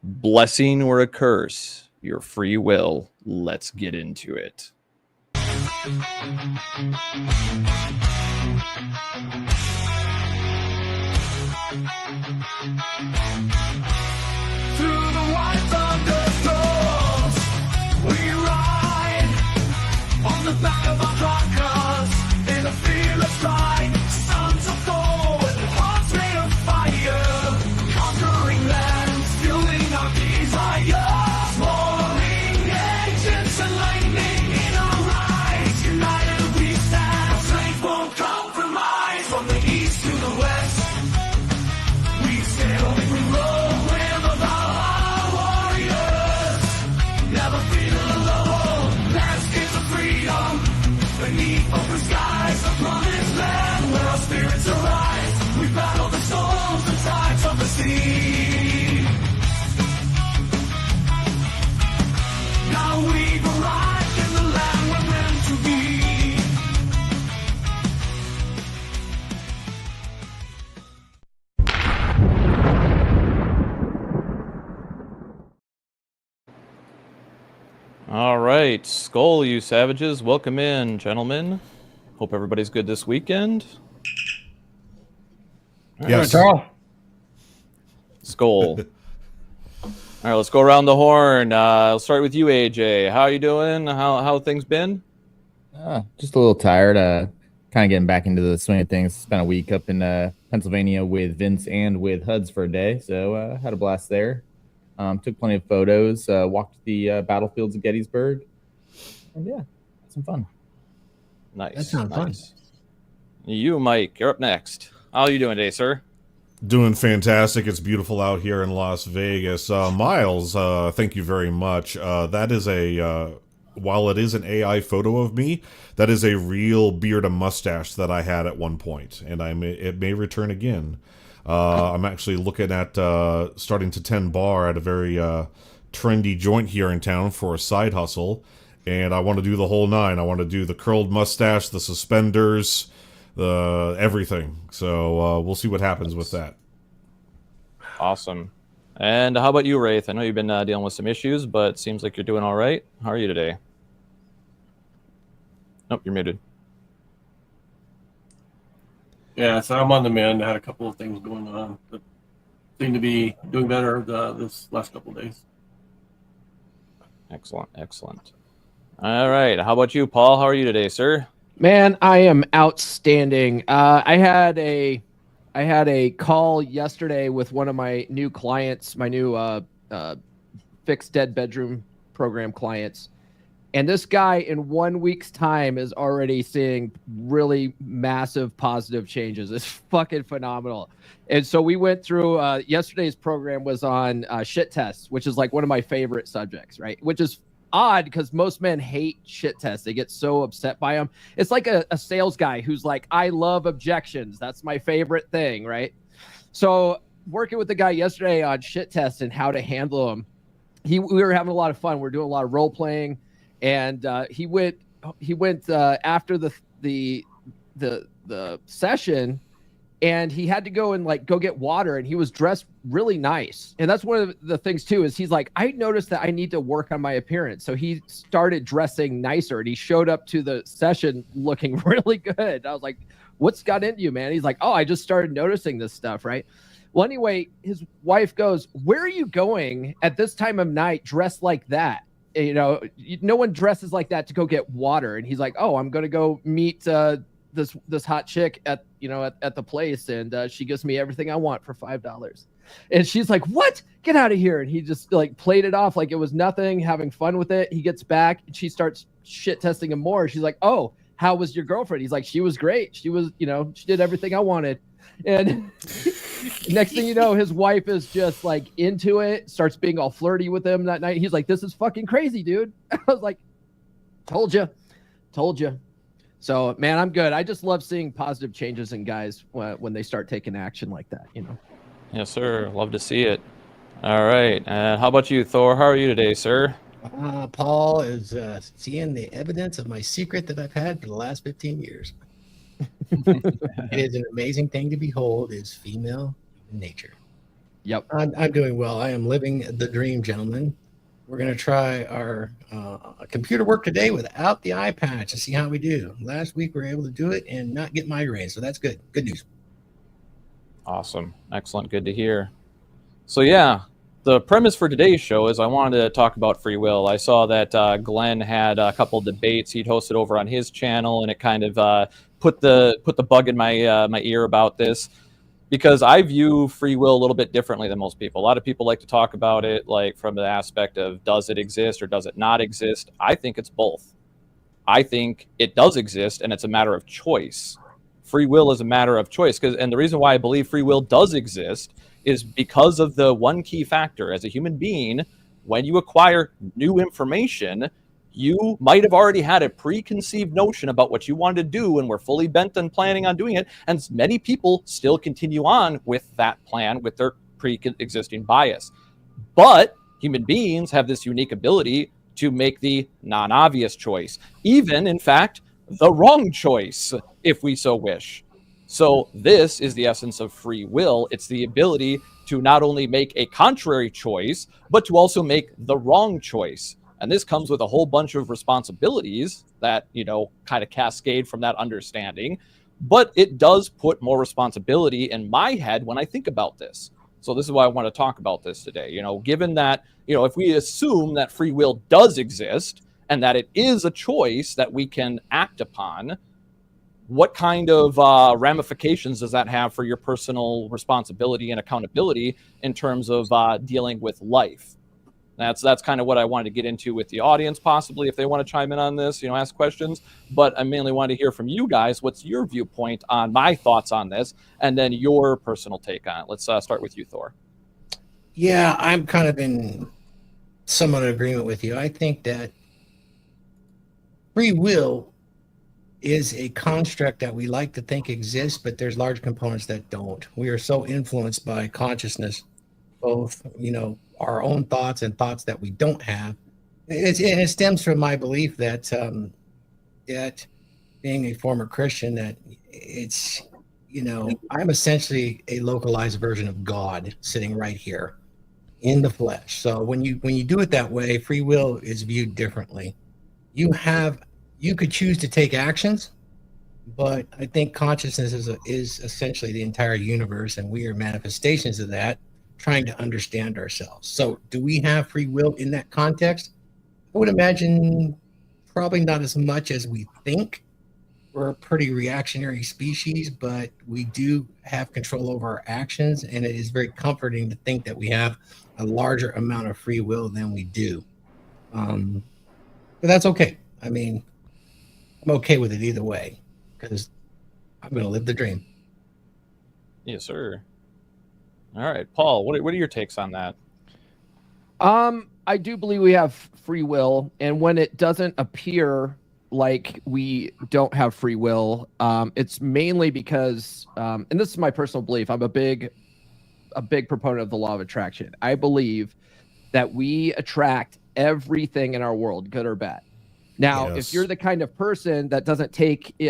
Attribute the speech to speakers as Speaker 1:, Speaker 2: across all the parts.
Speaker 1: blessing or a curse, your free will. Let's get into it.
Speaker 2: Through the white thunderstorms, we ride on the back of our cars in a fearless ride. Sons of gold, hearts made of fire, conquering lands, fueling our desires. Soaring engines and lightning in our eyes. United we stand, strength won't compromise. From the east to the west, we sail, we roll. Beneath open skies, the promised land where our spirits arise. We battle the storms and tides of the sea. Now we've arrived in the land we're meant to be.
Speaker 1: All right, Skull, you savages, welcome in, gentlemen. Hope everybody's good this weekend.
Speaker 3: Yes, Carl.
Speaker 1: Skull. All right, let's go around the horn. I'll start with you, AJ. How are you doing? How things been?
Speaker 4: Just a little tired. Kind of getting back into the swing of things. Spent a week up in Pennsylvania with Vince and with Huds for a day, so had a blast there. Took plenty of photos, walked the battlefields of Gettysburg, and yeah, had some fun.
Speaker 1: Nice.
Speaker 3: That sounds fun.
Speaker 1: You, Mike, you're up next. How are you doing today, sir?
Speaker 5: Doing fantastic. It's beautiful out here in Las Vegas. Miles, thank you very much. That is while it is an AI photo of me, that is a real beard and mustache that I had at one point, and it may return again. I'm actually looking at starting to tend bar at a very trendy joint here in town for a side hustle, and I want to do the whole nine. I want to do the curled mustache, the suspenders, the everything. So we'll see what happens with that.
Speaker 1: Awesome. And how about you, Wraith? I know you've been dealing with some issues, but it seems like you're doing all right. How are you today? Nope, you're muted.
Speaker 6: Yeah, so I'm on the mend. I had a couple of things going on, but seem to be doing better this last couple of days.
Speaker 1: Excellent, excellent. All right, how about you, Paul? How are you today, sir?
Speaker 7: Man, I am outstanding. I had a call yesterday with one of my new clients, my new fixed dead bedroom program clients. And this guy in 1 week's time is already seeing really massive positive changes. It's fucking phenomenal. And so we went through yesterday's program was on shit tests, which is like one of my favorite subjects, right? Which is odd because most men hate shit tests. They get so upset by them. It's like a sales guy who's like, I love objections. That's my favorite thing, right? So working with the guy yesterday on shit tests and how to handle them, we were having a lot of fun. We're doing a lot of role playing. And he went after the session, and he had to go and go get water, and he was dressed really nice. And that's one of the things too, is he's like, I noticed that I need to work on my appearance. So he started dressing nicer, and he showed up to the session looking really good. I was like, what's got into you, man? He's like, oh, I just started noticing this stuff, right? Well, anyway, his wife goes, where are you going at this time of night dressed like that? You know, no one dresses like that to go get water. And he's like, oh, I'm going to go meet this hot chick at the place. And she gives me everything I want for $5. And she's like, what? Get out of here. And he just played it off like it was nothing, having fun with it. He gets back and she starts shit testing him more. She's like, oh, how was your girlfriend? He's like, she was great. She was, she did everything I wanted. And next thing you know, his wife is just into it, starts being all flirty with him that night. He's like, this is fucking crazy, dude. I was like, told you. So, man, I'm good. I just love seeing positive changes in guys when they start taking action like that,
Speaker 1: Yes, sir. Love to see it. All right. How about you, Thor? How are you today, sir?
Speaker 3: Paul is seeing the evidence of my secret that I've had for the last 15 years. It is an amazing thing to behold, is female nature.
Speaker 7: Yep.
Speaker 3: I'm doing well. I am living the dream, gentlemen. We're going to try our computer work today without the eye patch and see how we do. Last week we were able to do it and not get migraines, so that's good. Good news.
Speaker 1: Awesome. Excellent. Good to hear. So yeah, the premise for today's show is I wanted to talk about free will. I saw that Glenn had a couple debates he'd hosted over on his channel, and it kind of put the bug in my my ear about this, because I view free will a little bit differently than most people. A lot of people like to talk about it like from the aspect of does it exist or does it not exist. I think it's both. I think it does exist, and it's a matter of choice. Free will is a matter of choice, and the reason why I believe free will does exist is because of the one key factor. As a human being, when you acquire new information, you might have already had a preconceived notion about what you wanted to do and were fully bent on planning on doing it. And many people still continue on with that plan with their pre-existing bias. But human beings have this unique ability to make the non-obvious choice, even, in fact, the wrong choice, if we so wish. So this is the essence of free will. It's the ability to not only make a contrary choice, but to also make the wrong choice. And this comes with a whole bunch of responsibilities that, kind of cascade from that understanding. But it does put more responsibility in my head when I think about this. So this is why I want to talk about this today. Given that, if we assume that free will does exist and that it is a choice that we can act upon, what kind of ramifications does that have for your personal responsibility and accountability in terms of dealing with life? That's kind of what I wanted to get into with the audience, possibly if they want to chime in on this, ask questions. But I mainly want to hear from you guys. What's your viewpoint on my thoughts on this, and then your personal take on it? Let's start with you, Thor.
Speaker 3: Yeah, I'm kind of in somewhat agreement with you. I think that free will is a construct that we like to think exists, but there's large components that don't. We are so influenced by consciousness, both, our own thoughts and thoughts that we don't have. It stems from my belief that that being a former Christian, that it's, I'm essentially a localized version of God sitting right here in the flesh. So when you do it that way, free will is viewed differently. You could choose to take actions, but I think consciousness is essentially the entire universe, and we are manifestations of that, trying to understand ourselves. So do we have free will in that context? I would imagine probably not as much as we think. We're a pretty reactionary species, but we do have control over our actions, and it is very comforting to think that we have a larger amount of free will than we do. But that's okay. I mean, I'm okay with it either way, because I'm going to live the dream.
Speaker 1: Yes, sir. All right, Paul, what are your takes on that?
Speaker 7: I do believe we have free will, and when it doesn't appear like we don't have free will, it's mainly because, and this is my personal belief, I'm a big proponent of the law of attraction. I believe that we attract everything in our world, good or bad. Now,
Speaker 5: Yes.
Speaker 7: if you're the kind of person that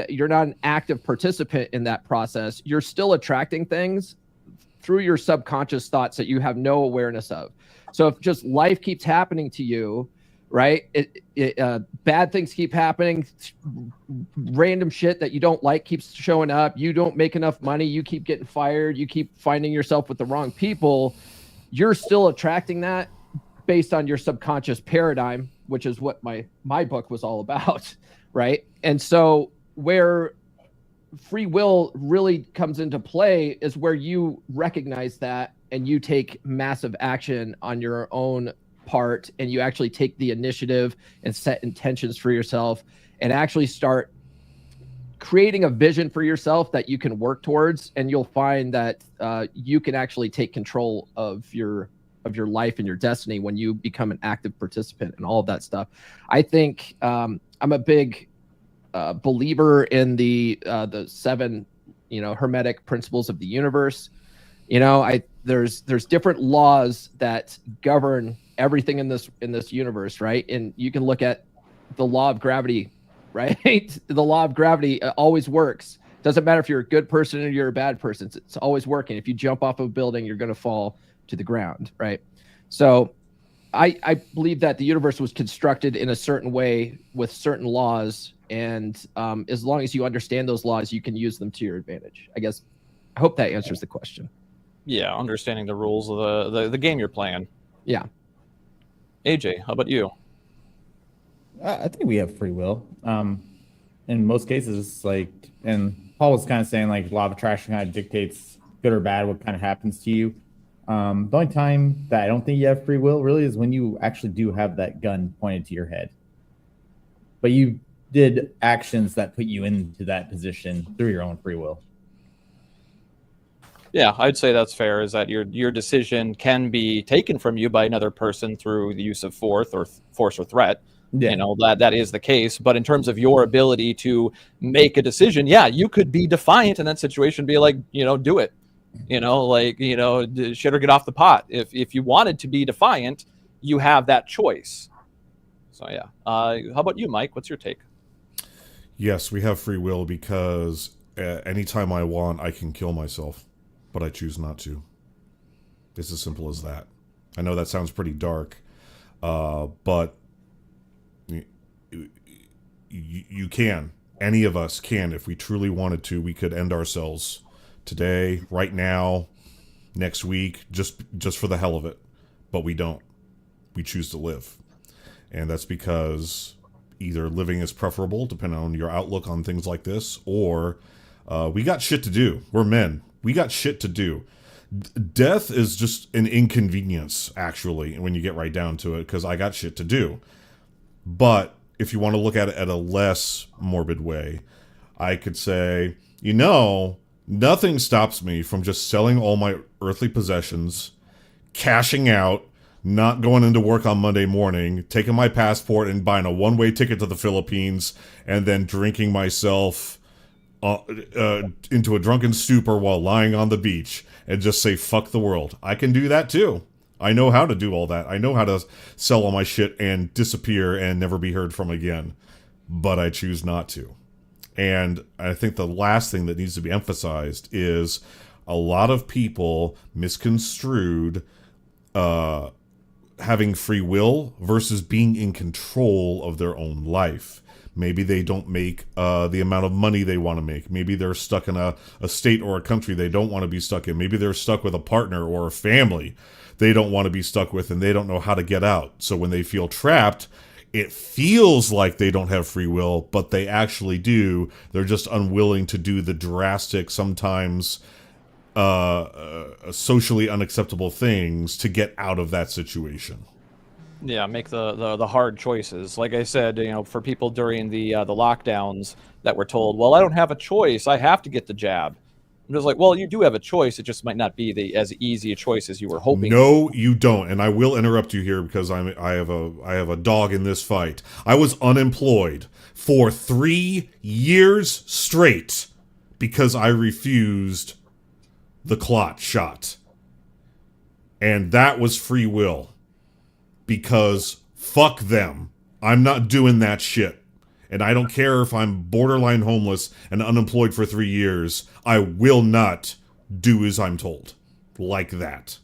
Speaker 7: you're not an active participant in that process, you're still attracting things through your subconscious thoughts that you have no awareness of. So if just life keeps happening to you, right? Bad things keep happening, random shit that you don't like keeps showing up. You don't make enough money. You keep getting fired. You keep finding yourself with the wrong people. You're still attracting that based on your subconscious paradigm, which is what my book was all about, right? And so where free will really comes into play is where you recognize that and you take massive action on your own part, and you actually take the initiative and set intentions for yourself and actually start creating a vision for yourself that you can work towards. And you'll find that you can actually take control of your life and your destiny when you become an active participant and all of that stuff. I think I'm a big believer in the 7 hermetic principles of the universe. There's different laws that govern everything in this universe, right? And you can look at the law of gravity, right? The law of gravity always works. Doesn't matter if you're a good person or you're a bad person. It's always working. If you jump off a building, you're going to fall to the ground, right? So I believe that the universe was constructed in a certain way with certain laws, and as long as you understand those laws, you can use them to your advantage. I guess. I hope that answers the question.
Speaker 1: Yeah, understanding the rules of the game you're playing.
Speaker 7: Yeah.
Speaker 1: AJ, how about you?
Speaker 4: I think we have free will. In most cases, it's like, and Paul was kind of saying like law of attraction kind of dictates good or bad what kind of happens to you. The only time that I don't think you have free will really is when you actually do have that gun pointed to your head. But you did actions that put you into that position through your own free will.
Speaker 1: Yeah, I'd say that's fair, is that your decision can be taken from you by another person through the use of force or threat.
Speaker 4: Yeah.
Speaker 1: You know, that is the case. But in terms of your ability to make a decision, yeah, you could be defiant in that situation, be like, do it. Shit or get off the pot. If you wanted to be defiant, you have that choice. So yeah. How about you, Mike? What's your take?
Speaker 5: Yes, we have free will because anytime I want, I can kill myself, but I choose not to. It's as simple as that. I know that sounds pretty dark, but you can. Any of us can. If we truly wanted to, we could end ourselves today, right now, next week, just for the hell of it. But we don't. We choose to live. And that's because either living is preferable, depending on your outlook on things like this, or we got shit to do. We're men. We got shit to do. Death is just an inconvenience, actually, when you get right down to it, because I got shit to do. But if you want to look at it at a less morbid way, I could say, nothing stops me from just selling all my earthly possessions, cashing out, not going into work on Monday morning, taking my passport and buying a one-way ticket to the Philippines, and then drinking myself into a drunken stupor while lying on the beach and just say, fuck the world. I can do that too. I know how to do all that. I know how to sell all my shit and disappear and never be heard from again. But I choose not to. And I think the last thing that needs to be emphasized is a lot of people misconstrued having free will versus being in control of their own life. Maybe they don't make the amount of money they want to make. Maybe they're stuck in a state or a country they don't want to be stuck in. Maybe they're stuck with a partner or a family they don't want to be stuck with, and they don't know how to get out. So when they feel trapped, it feels like they don't have free will, but they actually do. They're just unwilling to do the drastic, sometimes socially unacceptable things to get out of that situation.
Speaker 1: Yeah, make the hard choices. Like I said, for people during the lockdowns that were told, well, I don't have a choice. I have to get the jab. I'm just like, well, you do have a choice. It just might not be as easy a choice as you were hoping.
Speaker 5: No, you don't. And I will interrupt you here because I have a dog in this fight. I was unemployed for 3 years straight because I refused the clot shot. And that was free will. Because fuck them. I'm not doing that shit. And I don't care if I'm borderline homeless and unemployed for 3 years. I will not do as I'm told. Like that.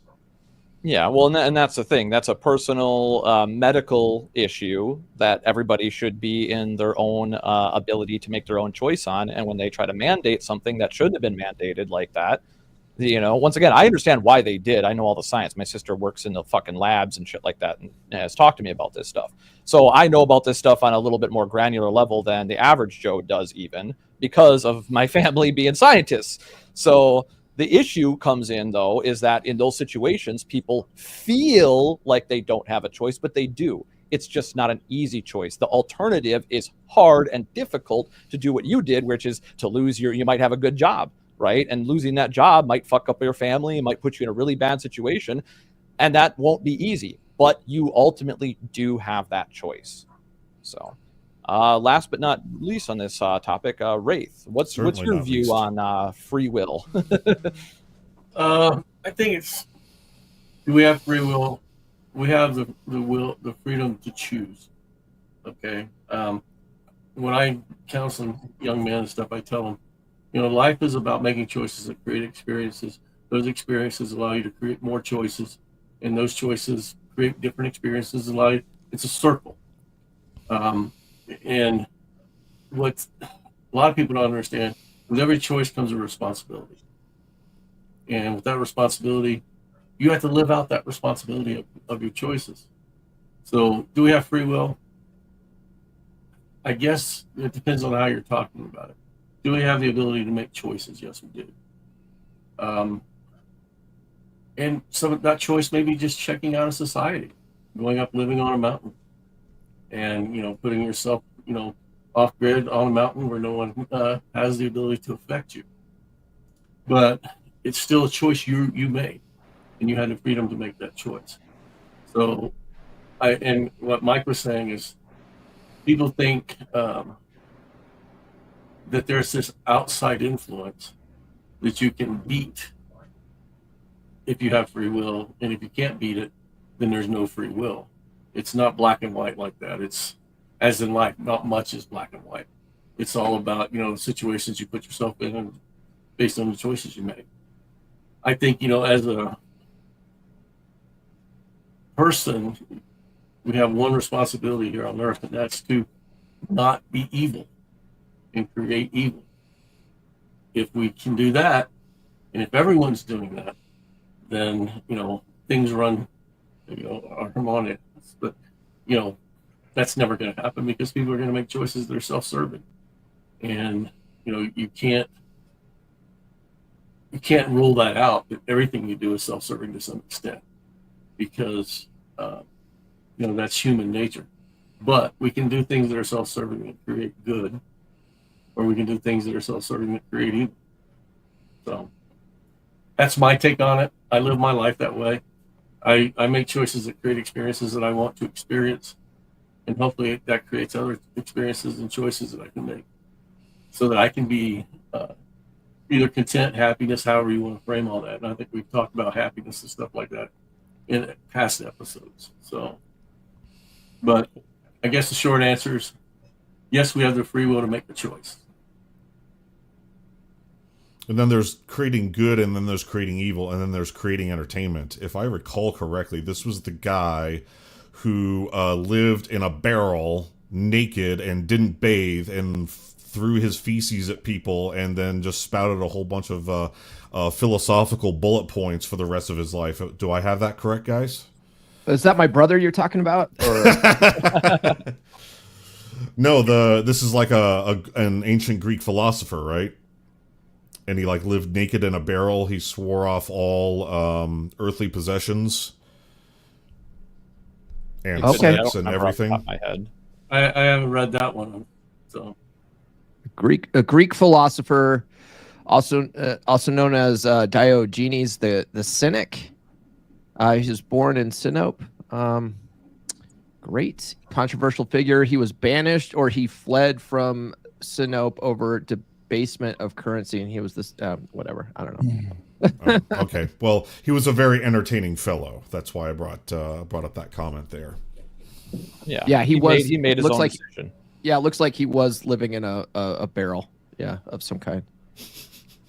Speaker 1: Yeah, well, and that's the thing. That's a personal medical issue that everybody should be in their own ability to make their own choice on. And when they try to mandate something that shouldn't have been mandated like that, once again, I understand why they did. I know all the science. My sister works in the fucking labs and shit like that and has talked to me about this stuff. So I know about this stuff on a little bit more granular level than the average Joe does, even because of my family being scientists. So the issue comes in, though, is that in those situations, people feel like they don't have a choice, but they do. It's just not an easy choice. The alternative is hard and difficult to do what you did, which is to lose you might have a good job. Right? And losing that job might fuck up your family, might put you in a really bad situation, and that won't be easy. But you ultimately do have that choice. So, last but not least on this topic, Wraith, what's your view on free will?
Speaker 6: I think do we have free will? We have the freedom to choose. Okay. When I counsel young men and stuff, I tell them, life is about making choices that create experiences. Those experiences allow you to create more choices, and those choices create different experiences. It's a circle. And what a lot of people don't understand, with every choice comes a responsibility. And with that responsibility, you have to live out that responsibility of your choices. So do we have free will? I guess it depends on how you're talking about it. Do we have the ability to make choices? Yes, we do. And some of that choice may be just checking out of society, going up, living on a mountain, and putting yourself, off grid on a mountain where no one has the ability to affect you. But it's still a choice you made, and you had the freedom to make that choice. So, and what Mike was saying is, people think that there's this outside influence that you can beat if you have free will, and if you can't beat it, then there's no free will. It's not black and white like that. It's, as in life, not much is black and white. It's all about, the situations you put yourself in and based on the choices you make. I think, as a person, we have one responsibility here on earth, and that's to not be evil and create evil. If we can do that, and if everyone's doing that, then things run are harmonious. But that's never going to happen, because people are going to make choices that are self-serving, and you can't rule that out, that everything you do is self-serving to some extent, because that's human nature. But we can do things that are self-serving and create good, or we can do things that are self-serving that create evil. So that's my take on it. I live my life that way. I make choices that create experiences that I want to experience, and hopefully that creates other experiences and choices that I can make, so that I can be either content, happiness, however you want to frame all that. And I think we've talked about happiness and stuff like that in past episodes. So, but I guess the short answer is yes, we have the free will to make the choice.
Speaker 5: And then there's creating good, and then there's creating evil, and then there's creating entertainment. If I recall correctly, this was the guy who lived in a barrel naked and didn't bathe and threw his feces at people, and then just spouted a whole bunch of philosophical bullet points for the rest of his life. Do I have that correct, guys?
Speaker 7: Is that my brother you're talking about? Or...
Speaker 5: No, this is like an ancient Greek philosopher, right? And he lived naked in a barrel. He swore off all earthly possessions and sex and everything.
Speaker 1: My head.
Speaker 6: I haven't read that one, so.
Speaker 7: A Greek philosopher, also known as Diogenes the Cynic. He was born in Sinope. Great controversial figure. He was banished, or he fled from Sinope over debasement of currency, and he was this whatever. I don't know.
Speaker 5: Okay, well, he was a very entertaining fellow. That's why I brought up that comment there.
Speaker 1: Yeah, he made his own decision.
Speaker 7: Yeah, it looks like he was living in a barrel, of some kind.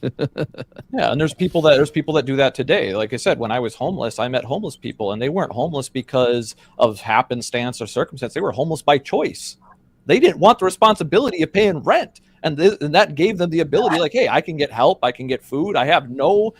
Speaker 1: Yeah, and there's people that do that today. Like I said, when I was homeless, I met homeless people, and they weren't homeless because of happenstance or circumstance. They were homeless by choice. They didn't want the responsibility of paying rent, and that gave them the ability, like, hey, I can get help, I can get food, I have no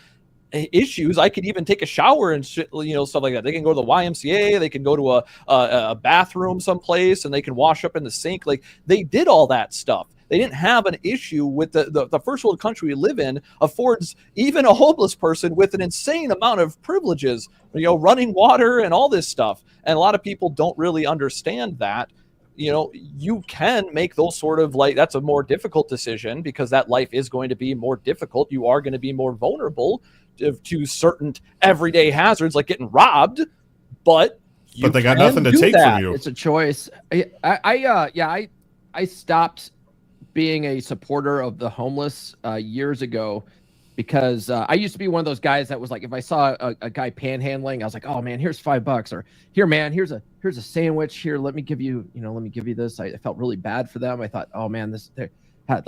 Speaker 1: issues. I could even take a shower and shit, stuff like that. They can go to the YMCA, they can go to a bathroom someplace, and they can wash up in the sink. Like, they did all that stuff. They didn't have an issue with the first world country we live in affords even a homeless person with an insane amount of privileges, running water and all this stuff. And a lot of people don't really understand that. You can make those sort of that's a more difficult decision, because that life is going to be more difficult. You are going to be more vulnerable to certain everyday hazards like getting robbed, but
Speaker 5: they got nothing to take from you.
Speaker 7: It's a choice. I stopped being a supporter of the homeless years ago, because I used to be one of those guys that was like, if I saw a guy panhandling, I was like, oh man, here's $5, or here, man, here's a sandwich, here, let me give you this. I felt really bad for them. I thought, oh man, they had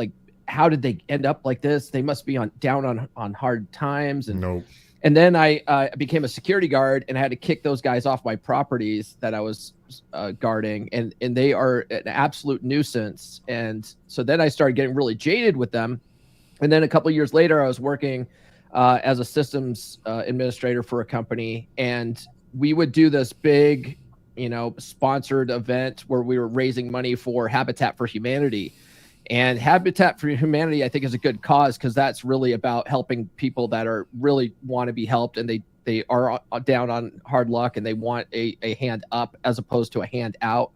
Speaker 7: how did they end up like this? They must be down on hard times. And
Speaker 5: Nope.
Speaker 7: and then I became a security guard, and I had to kick those guys off my properties that I was guarding, and they are an absolute nuisance. And so then I started getting really jaded with them. And then a couple of years later, I was working as a systems administrator for a company, and we would do this big, sponsored event where we were raising money for Habitat for Humanity. And Habitat for Humanity, I think, is a good cause because that's really about helping people that are really want to be helped, and they are down on hard luck and they want a hand up as opposed to a hand out.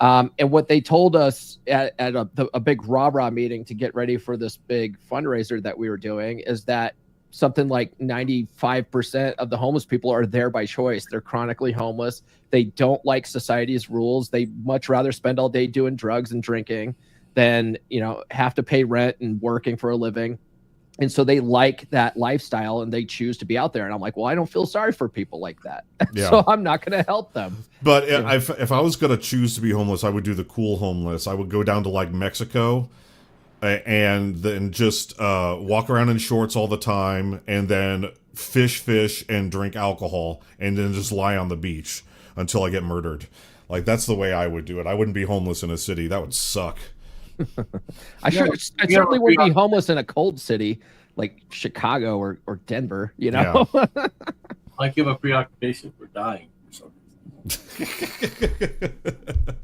Speaker 7: And what they told us at a big rah-rah meeting to get ready for this big fundraiser that we were doing is that something like 95% of the homeless people are there by choice. They're chronically homeless. They don't like society's rules. They much rather spend all day doing drugs and drinking than have to pay rent and working for a living. And so they like that lifestyle and they choose to be out there. And I'm like, well, I don't feel sorry for people like that.
Speaker 5: Yeah.
Speaker 7: So I'm not going to help them.
Speaker 5: But if I was going to choose to be homeless, I would do the cool homeless. I would go down to like Mexico and then just walk around in shorts all the time and then fish and drink alcohol and then just lie on the beach until I get murdered. Like, that's the way I would do it. I wouldn't be homeless in a city. That would suck.
Speaker 7: I certainly wouldn't be homeless in a cold city like Chicago or Denver,
Speaker 5: Yeah.
Speaker 6: Like you have a preoccupation for dying or something.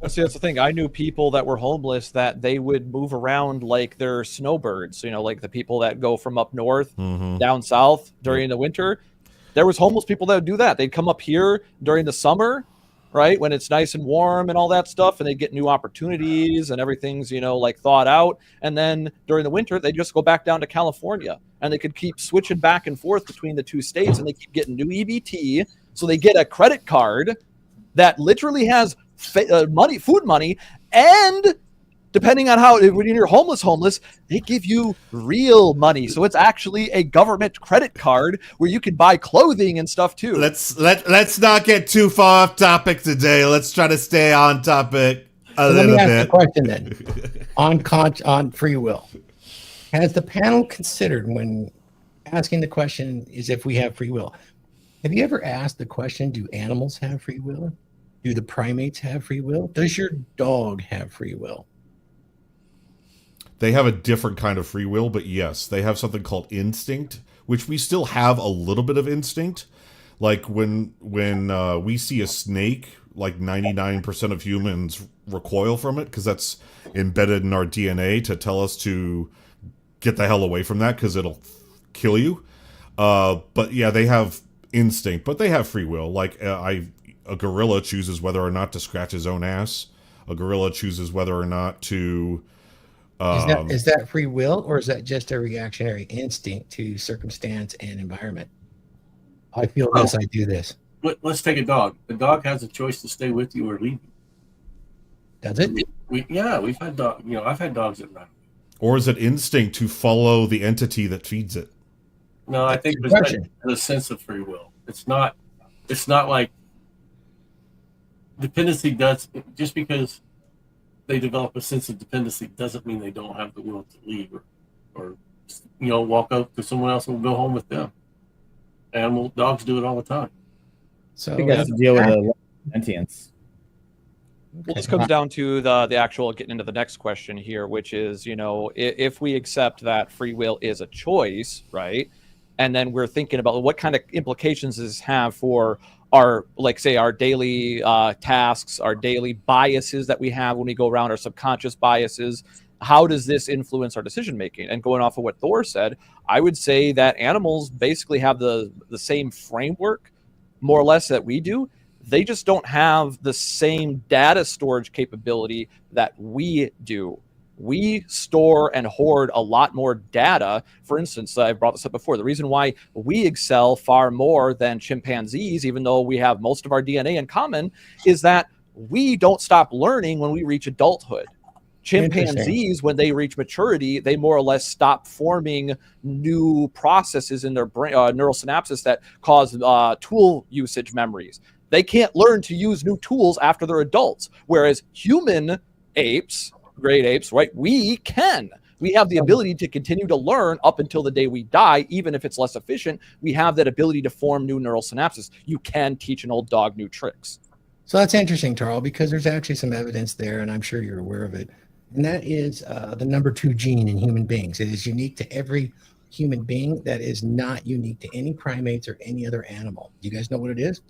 Speaker 1: Well, see, that's the thing. I knew people that were homeless that they would move around like they're snowbirds, like the people that go from up north down south during the winter. There was homeless people that would do that. They'd come up here during the summer, right, when it's nice and warm and all that stuff, and they get new opportunities and everything's, like thought out. And then during the winter, they just go back down to California, and they could keep switching back and forth between the two states, and they keep getting new EBT. So they get a credit card that literally has money, food money, and depending on when you're homeless, they give you real money. So it's actually a government credit card where you can buy clothing and stuff too.
Speaker 5: Let's not get too far off topic today. Let's try to stay on topic a
Speaker 3: Let me
Speaker 5: little
Speaker 3: ask
Speaker 5: bit.
Speaker 3: a question then on free will. Has the panel considered, when asking the question is if we have free will, have you ever asked the question, do animals have free will? Do the primates have free will? Does your dog have free will?
Speaker 5: They have a different kind of free will, but yes, they have something called instinct, which we still have a little bit of instinct. Like when we see a snake, like 99% of humans recoil from it because that's embedded in our DNA to tell us to get the hell away from that because it'll kill you. But yeah, they have instinct, but they have free will. Like a gorilla chooses whether or not to scratch his own ass. A gorilla chooses whether or not to...
Speaker 3: Is that free will, or is that just a reactionary instinct to circumstance and environment? I feel this, I do this.
Speaker 6: Let's take a dog. The dog has a choice to stay with you or leave you.
Speaker 3: Does it?
Speaker 6: We've had dog. I've had dogs that run.
Speaker 5: Or is it instinct to follow the entity that feeds it?
Speaker 6: No, I think
Speaker 3: That's
Speaker 6: there's a sense of free will. It's not like dependency does. Just because they develop a sense of dependency doesn't mean they don't have the will to leave or walk up to someone else and go home with them. Dogs do it all the time.
Speaker 3: So
Speaker 4: I think that's to deal with the sentience.
Speaker 1: Well, this comes down to the actual getting into the next question here, which is, if we accept that free will is a choice, right? And then we're thinking about what kind of implications does this have for our, like, say, our daily tasks, our daily biases that we have when we go around, our subconscious biases. How does this influence our decision making? And going off of what Thor said, I would say that animals basically have the same framework, more or less, that we do. They just don't have the same data storage capability that we do. We store and hoard a lot more data. For instance, I brought this up before. The reason why we excel far more than chimpanzees, even though we have most of our DNA in common, is that we don't stop learning when we reach adulthood. Chimpanzees, when they reach maturity, they more or less stop forming new processes in their brain, neural synapses that cause tool usage memories. They can't learn to use new tools after they're adults, whereas human apes, great apes, right? We can. We have the ability to continue to learn up until the day we die, even if it's less efficient. We have that ability to form new neural synapses. You can teach an old dog new tricks.
Speaker 3: So that's interesting, Charles, because there's actually some evidence there, and I'm sure you're aware of it. And that is the number 2 gene in human beings. It is unique to every human being. That is not unique to any primates or any other animal. Do you guys know what it is?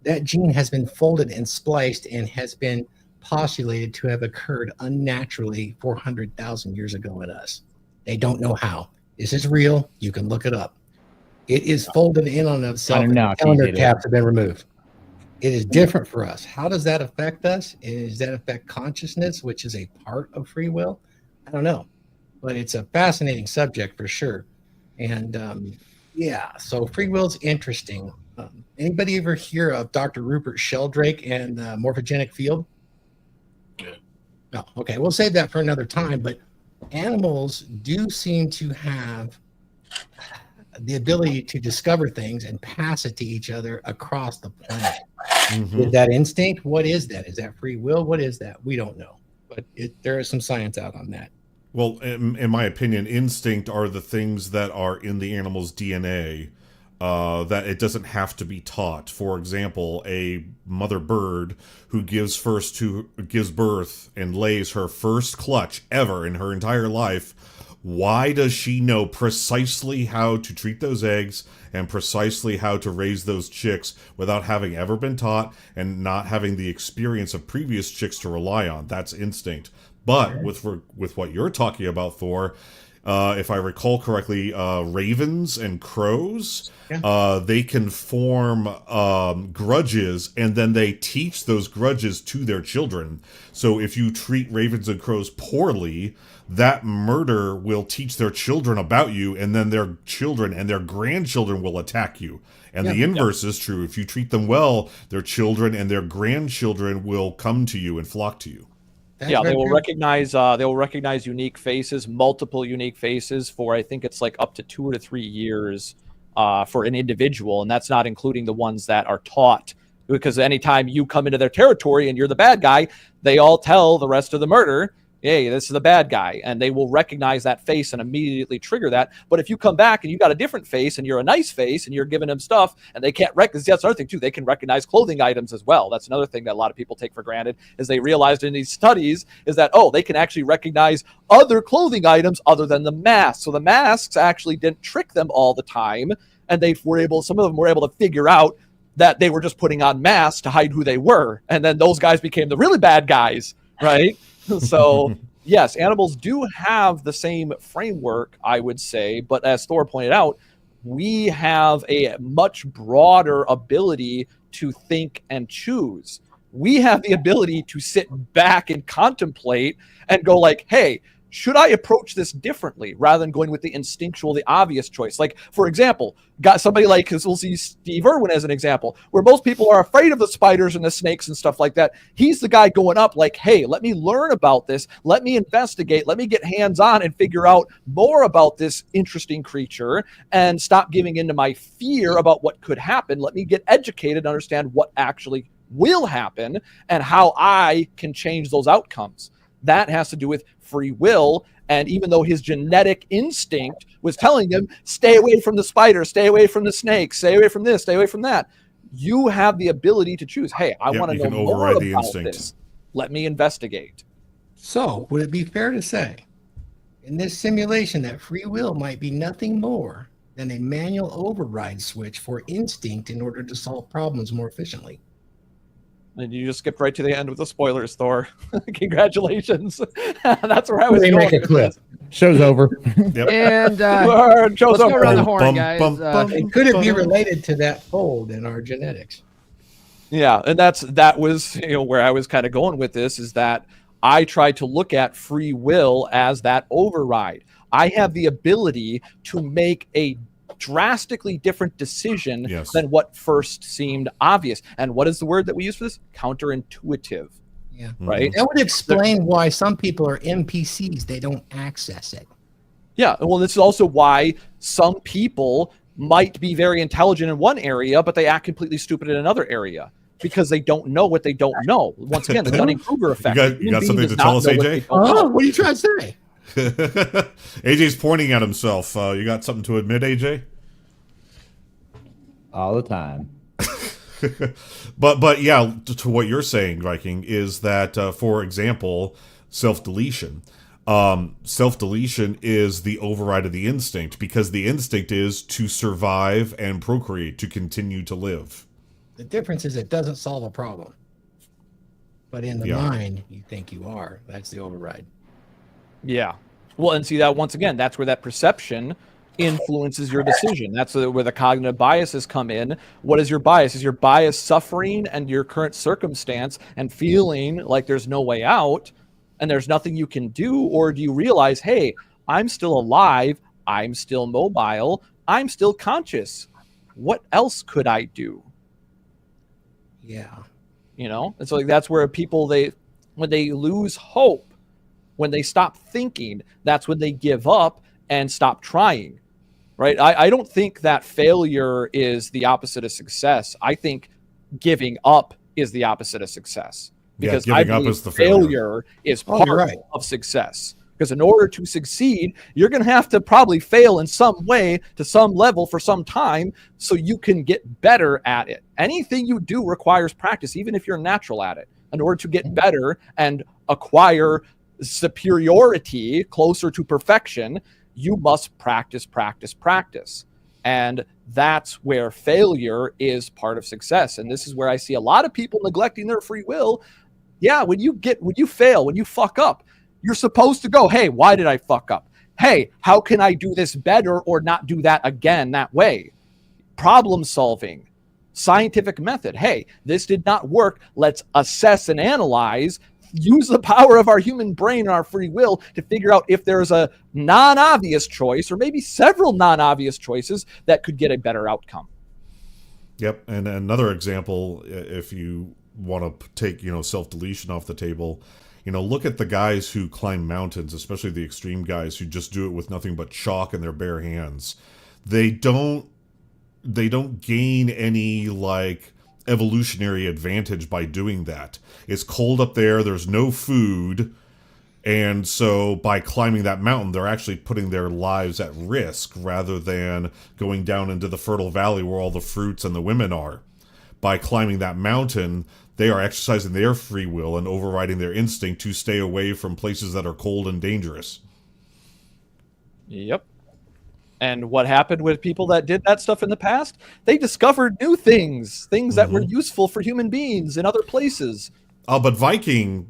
Speaker 3: That gene has been folded and spliced and has been postulated to have occurred unnaturally 400,000 years ago in us. They don't know how. This is real. You can look it up. It is folded in on itself, and the calendar tabs have been removed. It is different for us. How does that affect us? Does that affect consciousness, which is a part of free will? I don't know, but it's a fascinating subject for sure. And yeah, so free will is interesting. Anybody ever hear of Dr. Rupert Sheldrake and the morphogenic field?
Speaker 6: Yeah.
Speaker 3: No. Okay, we'll save that for another time. But animals do seem to have the ability to discover things and pass it to each other across the planet. Is that instinct? What is that? Is that free will? What is that? We don't know. But there is some science out on that.
Speaker 5: Well, in my opinion, instinct are the things that are in the animal's DNA that it doesn't have to be taught. For example, a mother bird who gives birth and lays her first clutch ever in her entire life. Why does she know precisely how to treat those eggs and precisely how to raise those chicks without having ever been taught and not having the experience of previous chicks to rely on? That's instinct. But with what you're talking about, Thor, if I recall correctly, ravens and crows, they can form grudges, and then they teach those grudges to their children. So if you treat ravens and crows poorly, that murder will teach their children about you, and then their children and their grandchildren will attack you. And the inverse is true. If you treat them well, their children and their grandchildren will come to you and flock to you.
Speaker 3: That's
Speaker 1: Yeah,
Speaker 3: very
Speaker 1: they will
Speaker 3: true.
Speaker 1: recognize unique faces, multiple unique faces for, I think it's like up to 2 to 3 years for an individual, and that's not including the ones that are taught. Because anytime you come into their territory and you're the bad guy, they all tell the rest of the murder, hey, this is the bad guy, and they will recognize that face and immediately trigger that. But if you come back and you got a different face and you're a nice face and you're giving them stuff and they can't recognize, that's another thing too, they can recognize clothing items as well. That's another thing that a lot of people take for granted, is they realized in these studies is that, oh, they can actually recognize other clothing items other than the mask. So the masks actually didn't trick them all the time, and some of them were able to figure out that they were just putting on masks to hide who they were. And then those guys became the really bad guys, right? So yes, animals do have the same framework, I would say, but as Thor pointed out, we have a much broader ability to think and choose. We have the ability to sit back and contemplate and go like, hey, should I approach this differently rather than going with the instinctual, the obvious choice? Like, for example, got somebody like, because we'll see Steve Irwin as an example, where most people are afraid of the spiders and the snakes and stuff like that. He's the guy going up like, hey, let me learn about this. Let me investigate. Let me get hands-on and figure out more about this interesting creature and stop giving into my fear about what could happen. Let me get educated and understand what actually will happen and how I can change those outcomes. That has to do with free will. And even though his genetic instinct was telling him, stay away from the spider, stay away from the snake, stay away from this, stay away from that, you have the ability to choose, hey, I want to know more about this. Let me investigate.
Speaker 3: So would it be fair to say in this simulation that free will might be nothing more than a manual override switch for instinct in order to solve problems more efficiently?
Speaker 1: And you just skipped right to the end with the spoilers, Thor. Congratulations. That's where I was
Speaker 3: They
Speaker 1: going
Speaker 3: make a
Speaker 1: with
Speaker 3: clip.
Speaker 1: this.
Speaker 4: Show's over.
Speaker 5: Yep.
Speaker 7: And
Speaker 1: Show's
Speaker 7: let's go
Speaker 1: over.
Speaker 7: around the horn,
Speaker 5: Bum,
Speaker 7: guys.
Speaker 5: bum, bum.
Speaker 3: And could it be related to that fold in our genetics?
Speaker 1: Yeah, and that was where I was kind of going with this, is that I try to look at free will as that override. I have the ability to make a drastically different decision than what first seemed obvious. And what is the word that we use for this? Counterintuitive.
Speaker 3: Yeah.
Speaker 1: Right?
Speaker 3: That would explain why some people are NPCs. They don't access it.
Speaker 1: Yeah, well, this is also why some people might be very intelligent in one area, but they act completely stupid in another area because they don't know what they don't know. Once again, the Dunning-Kruger effect.
Speaker 5: You got something to tell us, AJ?
Speaker 3: Oh, what are you trying to say?
Speaker 5: AJ's pointing at himself. You got something to admit, AJ?
Speaker 4: All the time.
Speaker 5: But yeah, to what you're saying, Viking, is that for example, self-deletion. Self-deletion is the override of the instinct, because the instinct is to survive and procreate, to continue to live.
Speaker 3: The difference is it doesn't solve a problem. But in the mind, you think you are. That's the override.
Speaker 1: Yeah. Well, and see that once again, that's where that perception influences your decision. That's where the cognitive biases come in. What is your bias? Is your bias suffering and your current circumstance and feeling like there's no way out and there's nothing you can do? Or do you realize, hey, I'm still alive, I'm still mobile, I'm still conscious. What else could I do?
Speaker 3: Yeah.
Speaker 1: You know, and so like that's where people, when they lose hope, when they stop thinking, that's when they give up and stop trying, right? I don't think that failure is the opposite of success. I think giving up is the opposite of success, because I believe
Speaker 5: is the
Speaker 1: failure is part
Speaker 3: right.
Speaker 1: of success. Because in order to succeed, you're going to have to probably fail in some way to some level for some time so you can get better at it. Anything you do requires practice, even if you're natural at it. In order to get better and acquire superiority closer to perfection, you must practice, practice, practice. And that's where failure is part of success. And this is where I see a lot of people neglecting their free will. Yeah, when you fail, when you fuck up, you're supposed to go, hey, why did I fuck up? Hey, how can I do this better or not do that again that way? Problem solving, scientific method. Hey, this did not work. Let's assess and analyze. Use the power of our human brain and our free will to figure out if there's a non-obvious choice or maybe several non-obvious choices that could get a better outcome.
Speaker 5: Yep, and another example, if you want to take self-deletion off the table, look at the guys who climb mountains, especially the extreme guys who just do it with nothing but chalk in their bare hands. They don't gain any evolutionary advantage by doing that. It's cold up there, there's no food, and so by climbing that mountain, they're actually putting their lives at risk rather than going down into the fertile valley where all the fruits and the women are. By climbing that mountain, they are exercising their free will and overriding their instinct to stay away from places that are cold and dangerous.
Speaker 1: Yep. And what happened with people that did that stuff in the past? They discovered new things that were useful for human beings in other places.
Speaker 5: But Viking,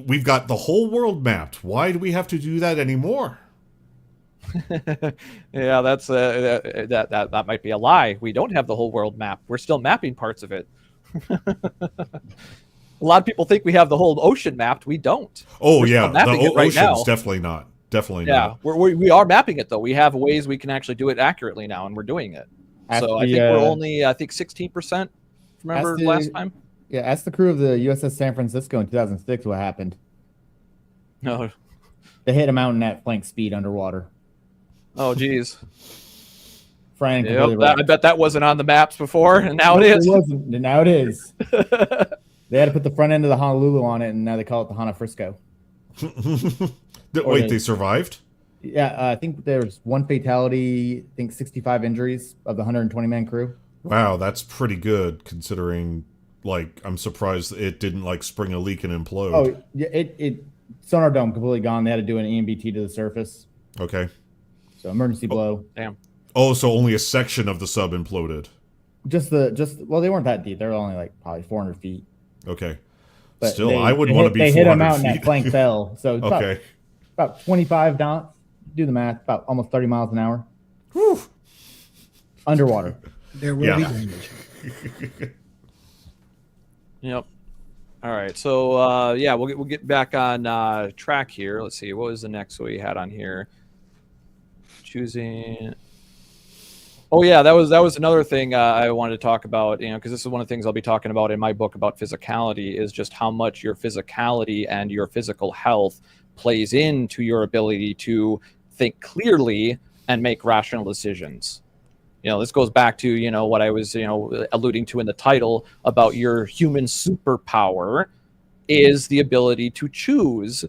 Speaker 5: we've got the whole world mapped. Why do we have to do that anymore?
Speaker 1: Yeah, that's that might be a lie. We don't have the whole world mapped. We're still mapping parts of it. A lot of people think we have the whole ocean mapped. We don't.
Speaker 5: Oh,
Speaker 1: We're
Speaker 5: yeah,
Speaker 1: mapping it right
Speaker 5: ocean's
Speaker 1: now.
Speaker 5: definitely not. Definitely
Speaker 1: Yeah,
Speaker 5: not.
Speaker 1: we are mapping it though. We have ways we can actually do it accurately now, and we're doing it. So I think we're only 16%. Remember last time?
Speaker 4: Yeah, ask the crew of the USS San Francisco in 2006 what happened.
Speaker 1: No.
Speaker 4: They hit a mountain at flank speed underwater.
Speaker 1: Oh, geez.
Speaker 4: Frying
Speaker 1: Yep,
Speaker 4: completely
Speaker 1: I bet that wasn't on the maps before, and now it is.
Speaker 4: It wasn't, and now it is. They had to put the front end of the Honolulu on it, and now they call it the Hana Frisco.
Speaker 5: Wait, they survived?
Speaker 4: Yeah, I think there was one fatality, I think 65 injuries of the 120-man crew.
Speaker 5: Wow, that's pretty good considering, I'm surprised it didn't, spring a leak and implode.
Speaker 4: Oh, yeah, it sonar dome completely gone. They had to do an EMBT to the surface.
Speaker 5: Okay.
Speaker 4: So emergency blow.
Speaker 1: Damn.
Speaker 5: Oh, so only a section of the sub imploded.
Speaker 4: Well, they weren't that deep. They were only probably 400 feet.
Speaker 5: Okay.
Speaker 4: But
Speaker 5: Still, I wouldn't want to be 400
Speaker 4: They hit a mountain
Speaker 5: feet.
Speaker 4: that flank fell. So it's
Speaker 5: Okay.
Speaker 4: about 25 knots. Do the math. About almost 30 miles an hour.
Speaker 5: Whew.
Speaker 4: Underwater.
Speaker 3: There will be damage.
Speaker 1: Yep. All right. So we'll get back on track here. Let's see. What was the next we had on here? Choosing. Oh yeah, that was another thing I wanted to talk about. Because this is one of the things I'll be talking about in my book about physicality, is just how much your physicality and your physical health plays into your ability to think clearly and make rational decisions. This goes back to what I was alluding to in the title about your human superpower is the ability to choose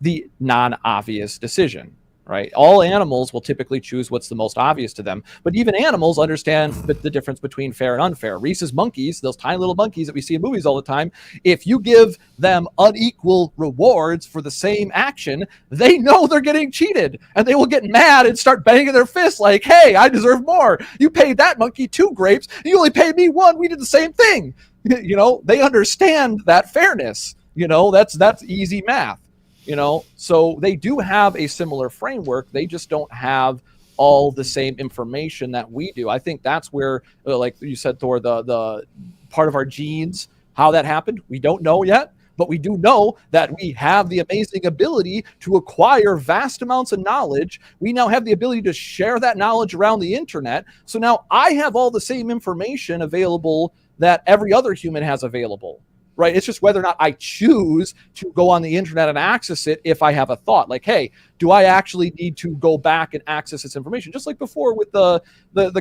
Speaker 1: the non-obvious decision, right? All animals will typically choose what's the most obvious to them, but even animals understand the difference between fair and unfair. Rhesus monkeys, those tiny little monkeys that we see in movies all the time, if you give them unequal rewards for the same action, they know they're getting cheated, and they will get mad and start banging their fists like, hey, I deserve more. You paid that monkey 2 grapes, and you only paid me 1. We did the same thing. You know, they understand that fairness. You know, that's easy math. You know, so they do have a similar framework. They just don't have all the same information that we do. I think that's where, like you said, Thor, the part of our genes, how that happened, we don't know yet. But we do know that we have the amazing ability to acquire vast amounts of knowledge. We now have the ability to share that knowledge around the internet. So now I have all the same information available that every other human has available. Right? It's just whether or not I choose to go on the internet and access it if I have a thought. Like, hey, do I actually need to go back and access this information? Just like before with the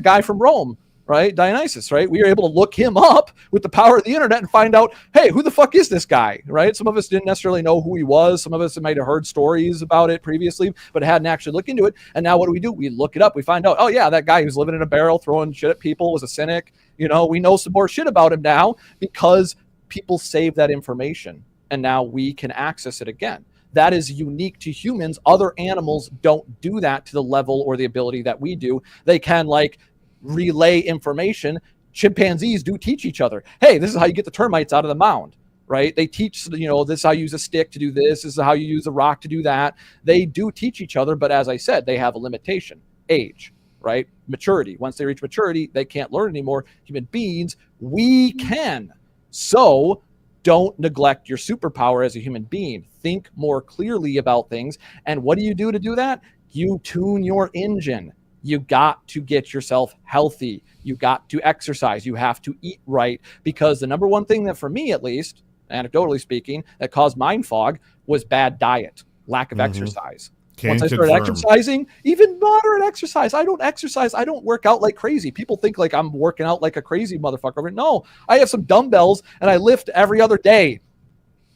Speaker 1: guy from Rome, right? Dionysus, right? We were able to look him up with the power of the internet and find out, hey, who the fuck is this guy, right? Some of us didn't necessarily know who he was. Some of us might have heard stories about it previously, but hadn't actually looked into it. And now what do? We look it up. We find out, oh yeah, that guy who's living in a barrel, throwing shit at people was a cynic. You know, we know some more shit about him now because people save that information and now we can access it again. That is unique to humans. Other animals don't do that to the level or the ability that we do. They can like relay information. Chimpanzees do teach each other. Hey, this is how you get the termites out of the mound, right? They teach, you know, this is how you use a stick to do this. This is how you use a rock to do that. They do teach each other. But as I said, they have a limitation, age, right? Maturity. Once they reach maturity, they can't learn anymore. Human beings, we can. So don't neglect your superpower as a human being. Think more clearly about things. And what do you do to do that? You tune your engine. You got to get yourself healthy. You got to exercise. You have to eat right. Because the number one thing that, for me at least, anecdotally speaking, that caused mind fog was bad diet, lack of exercise. Once I started exercising, even moderate exercise, I don't exercise. I don't work out like crazy. People think like I'm working out like a crazy motherfucker. No, I have some dumbbells and I lift every other day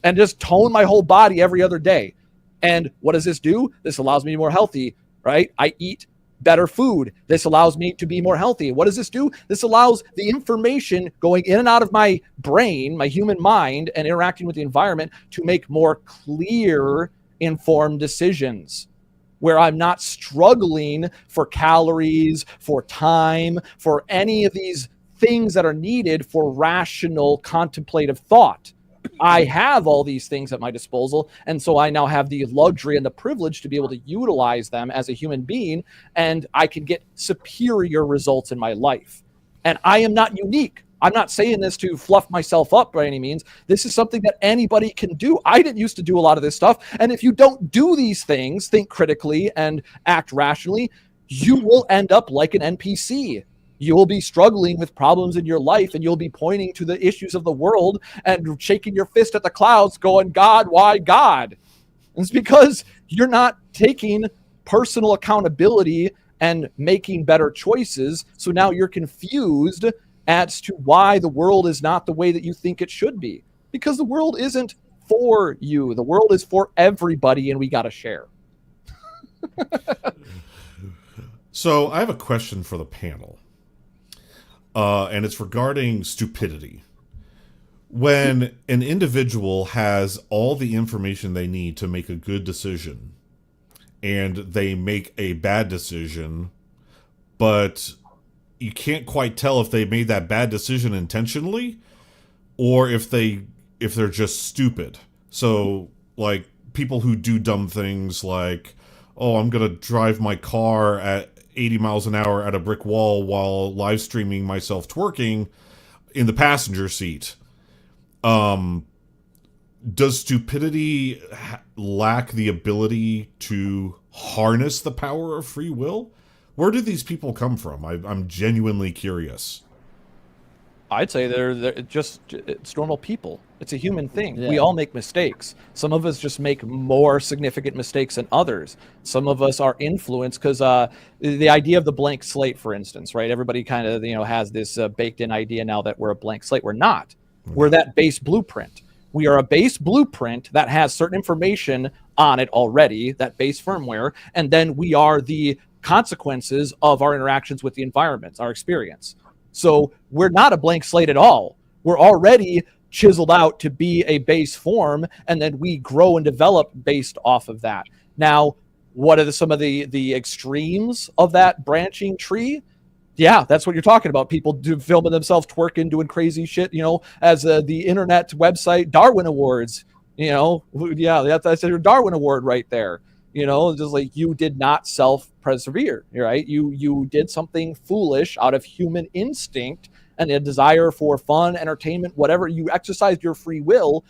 Speaker 1: and just tone my whole body every other day. And what does this do? This allows me to be more healthy, right? I eat better food. This allows me to be more healthy. What does this do? This allows the information going in and out of my brain, my human mind, and interacting with the environment to make more clear, informed decisions, where I'm not struggling for calories, for time, for any of these things that are needed for rational contemplative thought. I have all these things at my disposal, and so I now have the luxury and the privilege to be able to utilize them as a human being, and I can get superior results in my life. And I am not unique. I'm not saying this to fluff myself up by any means. This is something that anybody can do. I didn't used to do a lot of this stuff. And if you don't do these things, think critically and act rationally, you will end up like an NPC. You will be struggling with problems in your life, and you'll be pointing to the issues of the world and shaking your fist at the clouds going, God, why God? And it's because you're not taking personal accountability and making better choices. So now you're confused as to why the world is not the way that you think it should be. Because the world isn't for you. The world is for everybody, and we got to share.
Speaker 5: So I have a question for the panel. And it's regarding stupidity. When an individual has all the information they need to make a good decision, and they make a bad decision, but you can't quite tell if they made that bad decision intentionally or if they're just stupid. So, like, people who do dumb things like, oh, I'm going to drive my car at 80 miles an hour at a brick wall while live streaming myself twerking in the passenger seat. Does stupidity lack the ability to harness the power of free will? Where do these people come from? I'm genuinely curious.
Speaker 1: I'd say it's normal people. It's a human thing.
Speaker 7: Yeah.
Speaker 1: We all make mistakes. Some of us just make more significant mistakes than others. Some of us are influenced because the idea of the blank slate, for instance, right? Everybody kind of has this baked in idea now that we're a blank slate. We're not. We're that base blueprint. We are a base blueprint that has certain information on it already, that base firmware, and then we are the consequences of our interactions with the environment, our experience. So we're not a blank slate at all. We're already chiseled out to be a base form, and then we grow and develop based off of that. Now, what are some of the extremes of that branching tree? Yeah, that's what you're talking about. People filming themselves twerking, doing crazy shit, as the internet website Darwin Awards, yeah, that's your Darwin Award right there. Just like you did not self-persevere, right? You did something foolish out of human instinct and a desire for fun, entertainment, whatever. You exercised your free will,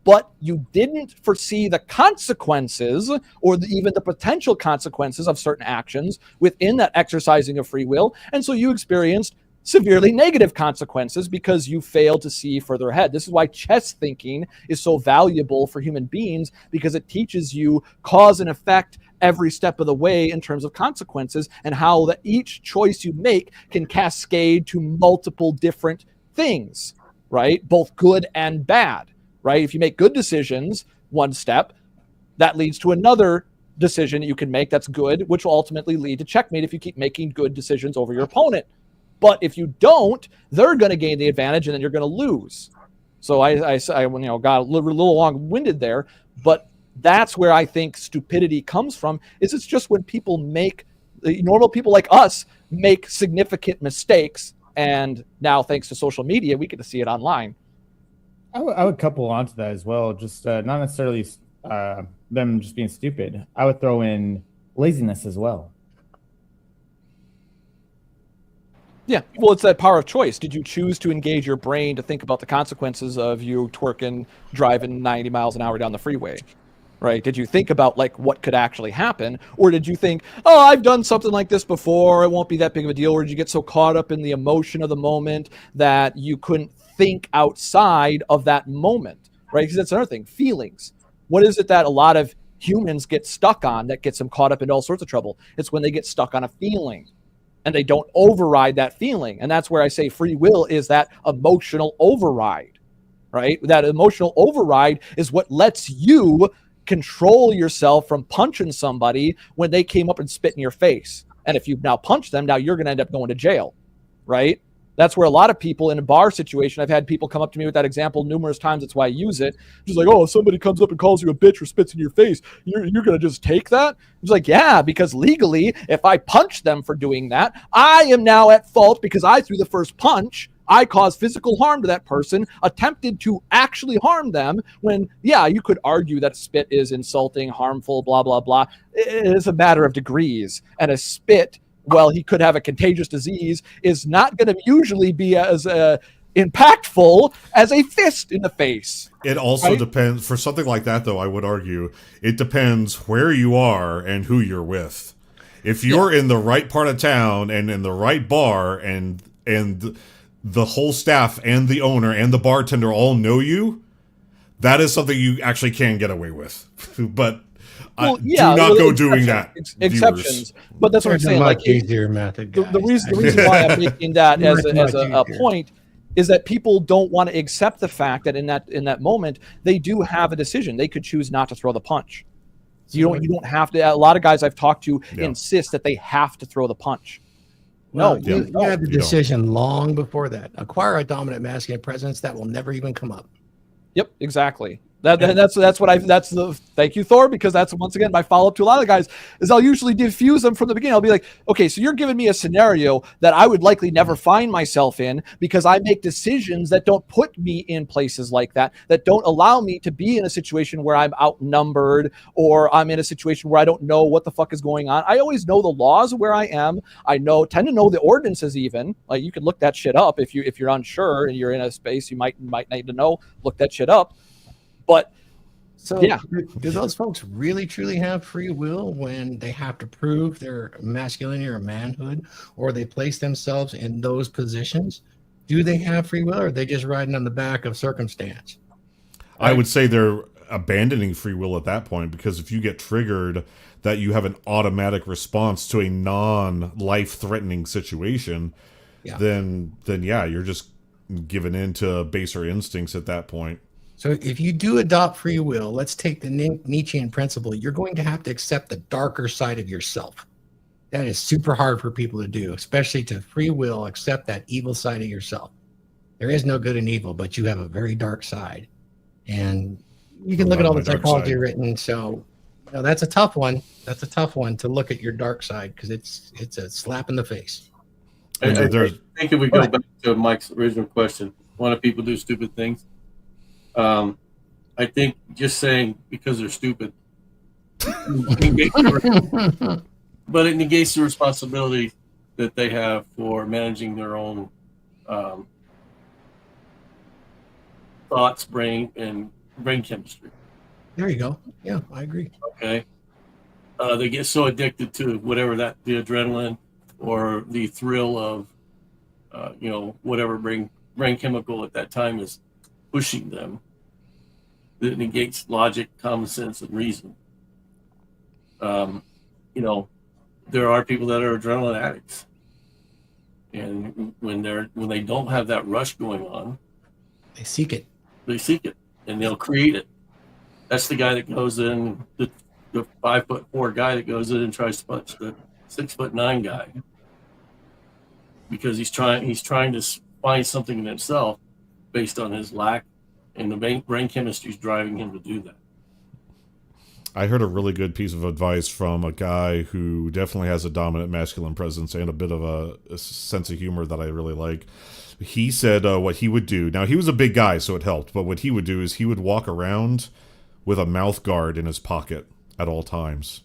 Speaker 1: but you didn't foresee the consequences or even the potential consequences of certain actions within that exercising of free will. And so you experienced severely negative consequences because you failed to see further ahead. This is why chess thinking is so valuable for human beings, because it teaches you cause and effect every step of the way in terms of consequences, and how that each choice you make can cascade to multiple different things, right? Both good and bad, right? If you make good decisions, one step, that leads to another decision that you can make that's good, which will ultimately lead to checkmate if you keep making good decisions over your opponent. But if you don't, they're going to gain the advantage, and then you're going to lose. So I got a little long-winded there, but that's where I think stupidity comes from. It's just when people normal people like us make significant mistakes, and now thanks to social media, we get to see it online.
Speaker 4: I would couple onto that as well. Just not necessarily them just being stupid. I would throw in laziness as well.
Speaker 1: Yeah, well, it's that power of choice. Did you choose to engage your brain to think about the consequences of you twerking, driving 90 miles an hour down the freeway, right? Did you think about what could actually happen? Or did you think, oh, I've done something like this before, it won't be that big of a deal? Or did you get so caught up in the emotion of the moment that you couldn't think outside of that moment, right? Because that's another thing, feelings. What is it that a lot of humans get stuck on that gets them caught up in all sorts of trouble? It's when they get stuck on a feeling and they don't override that feeling. And that's where I say free will is that emotional override, right? That emotional override is what lets you control yourself from punching somebody when they came up and spit in your face. And if you've now punched them, now you're going to end up going to jail, right? That's where a lot of people in a bar situation, I've had people come up to me with that example numerous times. That's why I use it. Just like, oh, if somebody comes up and calls you a bitch or spits in your face, you're going to just take that? It's like, yeah, because legally, if I punch them for doing that, I am now at fault because I threw the first punch. I caused physical harm to that person, attempted to actually harm them when, yeah, you could argue that spit is insulting, harmful, blah, blah, blah. It is a matter of degrees. And a spit, well, he could have a contagious disease, is not going to usually be as impactful as a fist in the face.
Speaker 5: It also depends. For something like that, though, I would argue, it depends where you are and who you're with. If you're in the right part of town and in the right bar and the whole staff and the owner and the bartender all know you, that is something you actually can get away with. But do not go doing that.
Speaker 1: Exceptions, but that's what I'm saying.
Speaker 3: Much easier method.
Speaker 1: The reason why I'm making that as a point is that people don't want to accept the fact that in that moment they do have a decision. They could choose not to throw the punch. You don't have to. A lot of guys I've talked to insist that they have to throw the punch.
Speaker 3: No, you have the decision long before that. Acquire a dominant masculine presence that will never even come up.
Speaker 1: Yep, exactly. That's the thank you, Thor, because that's once again my follow-up to a lot of guys is I'll usually diffuse them from the beginning. I'll be like, okay, so you're giving me a scenario that I would likely never find myself in because I make decisions that don't put me in places like that don't allow me to be in a situation where I'm outnumbered or I'm in a situation where I don't know what the fuck is going on. I always know the laws of where I am. I tend to know the ordinances even. Like you can look that shit up if you're unsure and you're in a space you might need to know. Look that shit up. But
Speaker 3: so do those folks really truly have free will when they have to prove their masculinity or manhood, or they place themselves in those positions? Do they have free will, or are they just riding on the back of circumstance?
Speaker 5: I would say they're abandoning free will at that point, because if you get triggered that you have an automatic response to a non-life-threatening situation, then you're just given in to baser instincts at that point.
Speaker 3: So if you do adopt free will, let's take the Nietzschean principle. You're going to have to accept the darker side of yourself. That is super hard for people to do, especially to free will accept that evil side of yourself. There is no good and evil, but you have a very dark side. And you can
Speaker 5: What
Speaker 3: look at
Speaker 5: about
Speaker 3: all the
Speaker 5: my dark
Speaker 3: psychology
Speaker 5: side?
Speaker 3: written. So that's a tough one. That's a tough one to look at your dark side because it's a slap in the face.
Speaker 6: I think if we go back to Mike's original question, why do people do stupid things? I think just saying because they're stupid, but it negates the responsibility that they have for managing their own thoughts, brain chemistry.
Speaker 3: There you go. Yeah, I agree.
Speaker 6: Okay, they get so addicted to whatever the adrenaline or the thrill of whatever brain chemical at that time is pushing them, that it negates logic, common sense, and reason. There are people that are adrenaline addicts, and when they don't have that rush going on,
Speaker 3: They seek it.
Speaker 6: and they'll create it. That's the guy that goes in, the 5'4" guy that goes in and tries to punch the 6'9" guy, because he's trying to find something in himself based on his lack, and the brain chemistry is driving him to do that.
Speaker 5: I heard a really good piece of advice from a guy who definitely has a dominant masculine presence and a bit of a sense of humor that I really like. He said what he would do. Now, he was a big guy, so it helped. But what he would do is he would walk around with a mouth guard in his pocket at all times.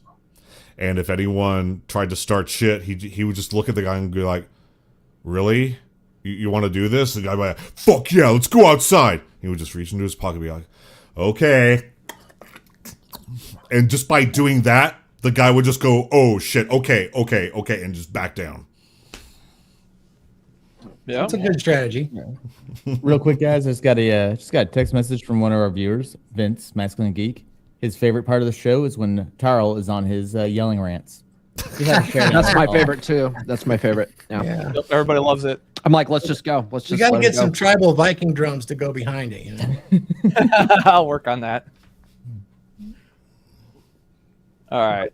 Speaker 5: And if anyone tried to start shit, he would just look at the guy and be like, really? You want to do this? And the guy would be like, fuck yeah, let's go outside. He would just reach into his pocket and be like, okay. And just by doing that, the guy would just go, oh shit, okay, and just back down.
Speaker 1: Yeah.
Speaker 3: That's a good strategy.
Speaker 4: Real quick, guys, I just got a text message from one of our viewers, Vince, Masculine Geek. His favorite part of the show is when Tarl is on his yelling rants.
Speaker 7: That's my favorite too. That's my favorite. Yeah.
Speaker 1: Yep, everybody loves it.
Speaker 7: I'm like, let's just go. Let's
Speaker 3: You
Speaker 7: just
Speaker 3: got to
Speaker 7: let
Speaker 3: get
Speaker 7: it go.
Speaker 3: some tribal Viking drums to go behind it.
Speaker 1: I'll work on that. All right.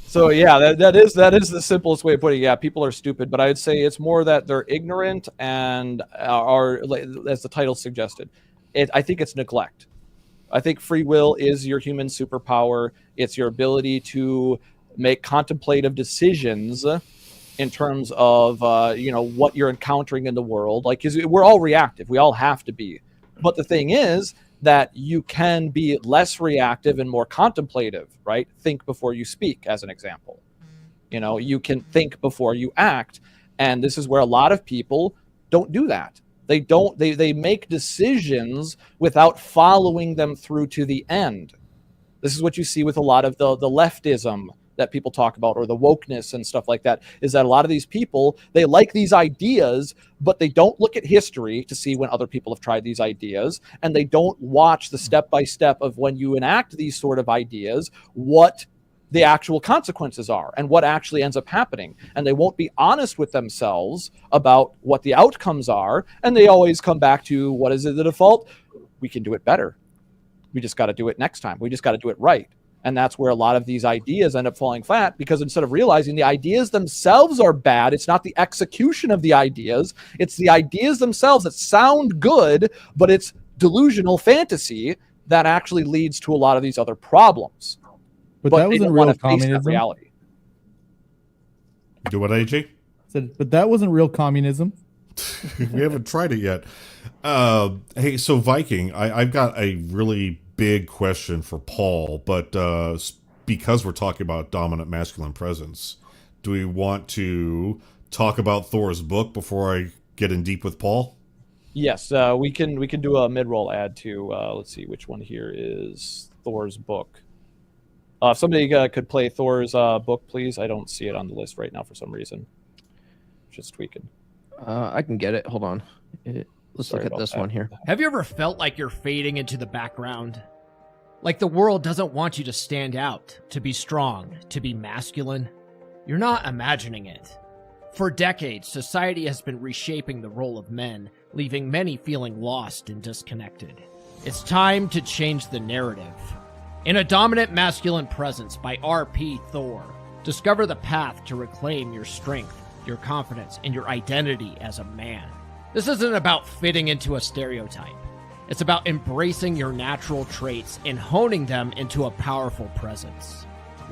Speaker 1: So yeah, that is the simplest way of putting it. Yeah, people are stupid, but I'd say it's more that they're ignorant and are, as the title suggested, I think it's neglect. I think free will is your human superpower. It's your ability to make contemplative decisions in terms of what you're encountering in the world. Like, 'cause we're all reactive. We all have to be. But the thing is that you can be less reactive and more contemplative, right? Think before you speak, as an example. You can think before you act. And this is where a lot of people don't do that. They make decisions without following them through to the end. This is what you see with a lot of the leftism that people talk about, or the wokeness and stuff like that, is that a lot of these people, they like these ideas, but they don't look at history to see when other people have tried these ideas, and they don't watch the step-by-step of when you enact these sort of ideas, what the actual consequences are and what actually ends up happening. And they won't be honest with themselves about what the outcomes are, and they always come back to, what is it, the default? We can do it better. We just got to do it next time. We just got to do it right. And that's where a lot of these ideas end up falling flat, because instead of realizing the ideas themselves are bad, it's not the execution of the ideas, it's the ideas themselves that sound good, but it's delusional fantasy that actually leads to a lot of these other problems.
Speaker 4: But
Speaker 1: But
Speaker 4: that
Speaker 1: they
Speaker 4: wasn't
Speaker 1: don't
Speaker 4: real
Speaker 1: want to face that
Speaker 4: communism.
Speaker 1: reality.
Speaker 5: Do what, AJ?
Speaker 4: But that wasn't real communism.
Speaker 5: We haven't tried it yet. Hey, so Viking, I've got a really big question for Paul, but because we're talking about dominant masculine presence, do we want to talk about Thor's book before I get in deep with Paul?
Speaker 1: Yes, we can do a mid-roll ad to, let's see, which one here is Thor's book. If somebody could play Thor's book, please. I don't see it on the list right now for some reason. Just tweaking.
Speaker 7: I can get it. Hold on. Let's
Speaker 1: Sorry
Speaker 7: look at
Speaker 1: about
Speaker 7: this
Speaker 1: that.
Speaker 7: one here.
Speaker 8: Have you ever felt like you're fading into the background? Like the world doesn't want you to stand out, to be strong, to be masculine? You're not imagining it. For decades, society has been reshaping the role of men, leaving many feeling lost and disconnected. It's time to change the narrative. In A Dominant Masculine Presence by R.P. THOR, discover the path to reclaim your strength, your confidence, and your identity as a man. This isn't about fitting into a stereotype. It's about embracing your natural traits and honing them into a powerful presence.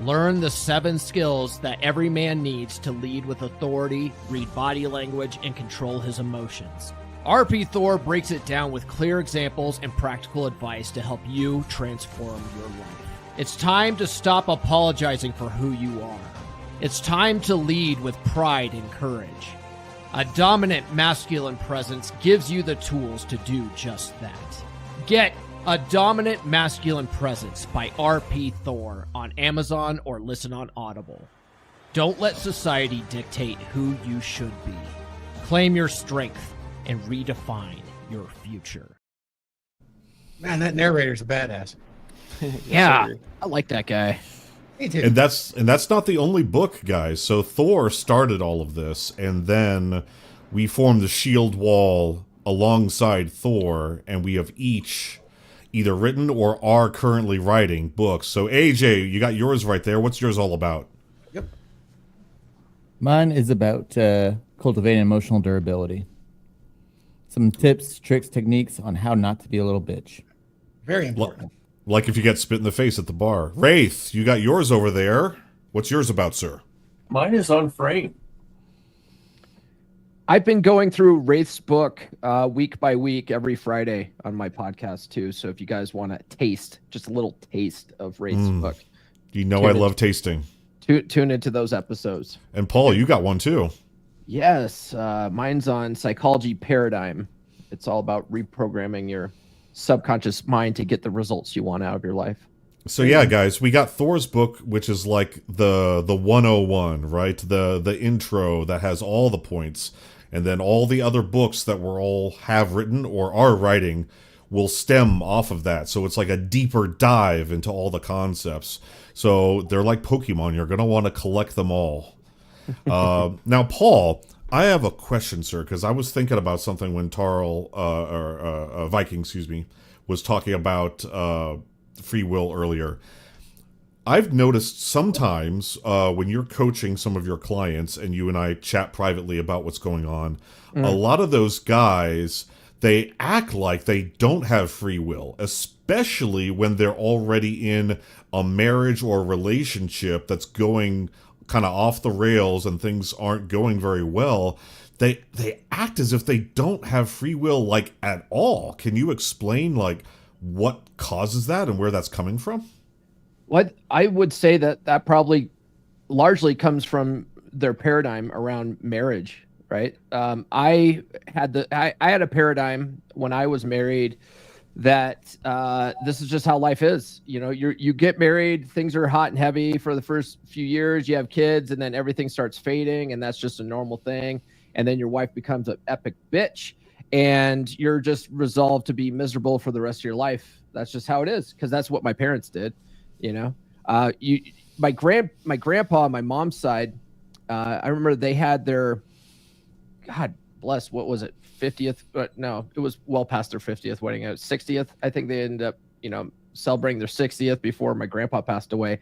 Speaker 8: Learn the 7 skills that every man needs to lead with authority, read body language, and control his emotions. RP THOR breaks it down with clear examples and practical advice to help you transform your life. It's time to stop apologizing for who you are. It's time to lead with pride and courage. A Dominant Masculine Presence gives you the tools to do just that. Get A Dominant Masculine Presence by R.P. THOR on Amazon or listen on Audible. Don't let society dictate who you should be. Claim your strength and redefine your future.
Speaker 3: Man, that narrator's a badass.
Speaker 7: Yeah, I like that guy.
Speaker 3: Me too.
Speaker 5: And that's not the only book, guys. So Thor started all of this, and then we formed the Shield Wall alongside Thor, and we have each either written or are currently writing books. So AJ, you got yours right there. What's yours all about?
Speaker 3: Yep.
Speaker 4: Mine is about cultivating emotional durability. Some tips, tricks, techniques on how not to be a little bitch.
Speaker 3: Very important.
Speaker 5: Like if you get spit in the face at the bar. Wraith, you got yours over there. What's yours about, sir?
Speaker 6: Mine is on frame.
Speaker 7: I've been going through Wraith's book week by week every Friday on my podcast too. So if you guys want to taste just a little taste of Wraith's book,
Speaker 5: You know I love tasting.
Speaker 7: tune into those episodes.
Speaker 5: And Paul, you got one too.
Speaker 7: Yes, mine's on Psychology Paradigm. It's all about reprogramming your subconscious mind to get the results you want out of your life.
Speaker 5: So yeah, guys, we got Thor's book, which is like the 101, right? The intro that has all the points. And then all the other books that we're all have written or are writing will stem off of that. So it's like a deeper dive into all the concepts. So they're like Pokemon. You're going to want to collect them all. Now, Paul, I have a question, sir, because I was thinking about something when Viking, was talking about free will earlier. I've noticed sometimes when you're coaching some of your clients and you and I chat privately about what's going on, a lot of those guys, they act like they don't have free will, especially when they're already in a marriage or a relationship that's going kind of off the rails and things aren't going very well. They act as if they don't have free will, like, at all. Can you explain, like, what causes that and where that's coming from?
Speaker 7: What I would say that probably largely comes from their paradigm around marriage, right? I had a paradigm when I was married that this is just how life is. You know, you get married, things are hot and heavy for the first few years, you have kids, and then everything starts fading, and that's just a normal thing. And then your wife becomes an epic bitch, and you're just resolved to be miserable for the rest of your life. That's just how it is, because that's what my parents did. You know, my grandpa on my mom's side, I remember they had their, God bless, what was it, 50th? No, it was well past their 50th wedding. 60th. I think they ended up, celebrating their 60th before my grandpa passed away.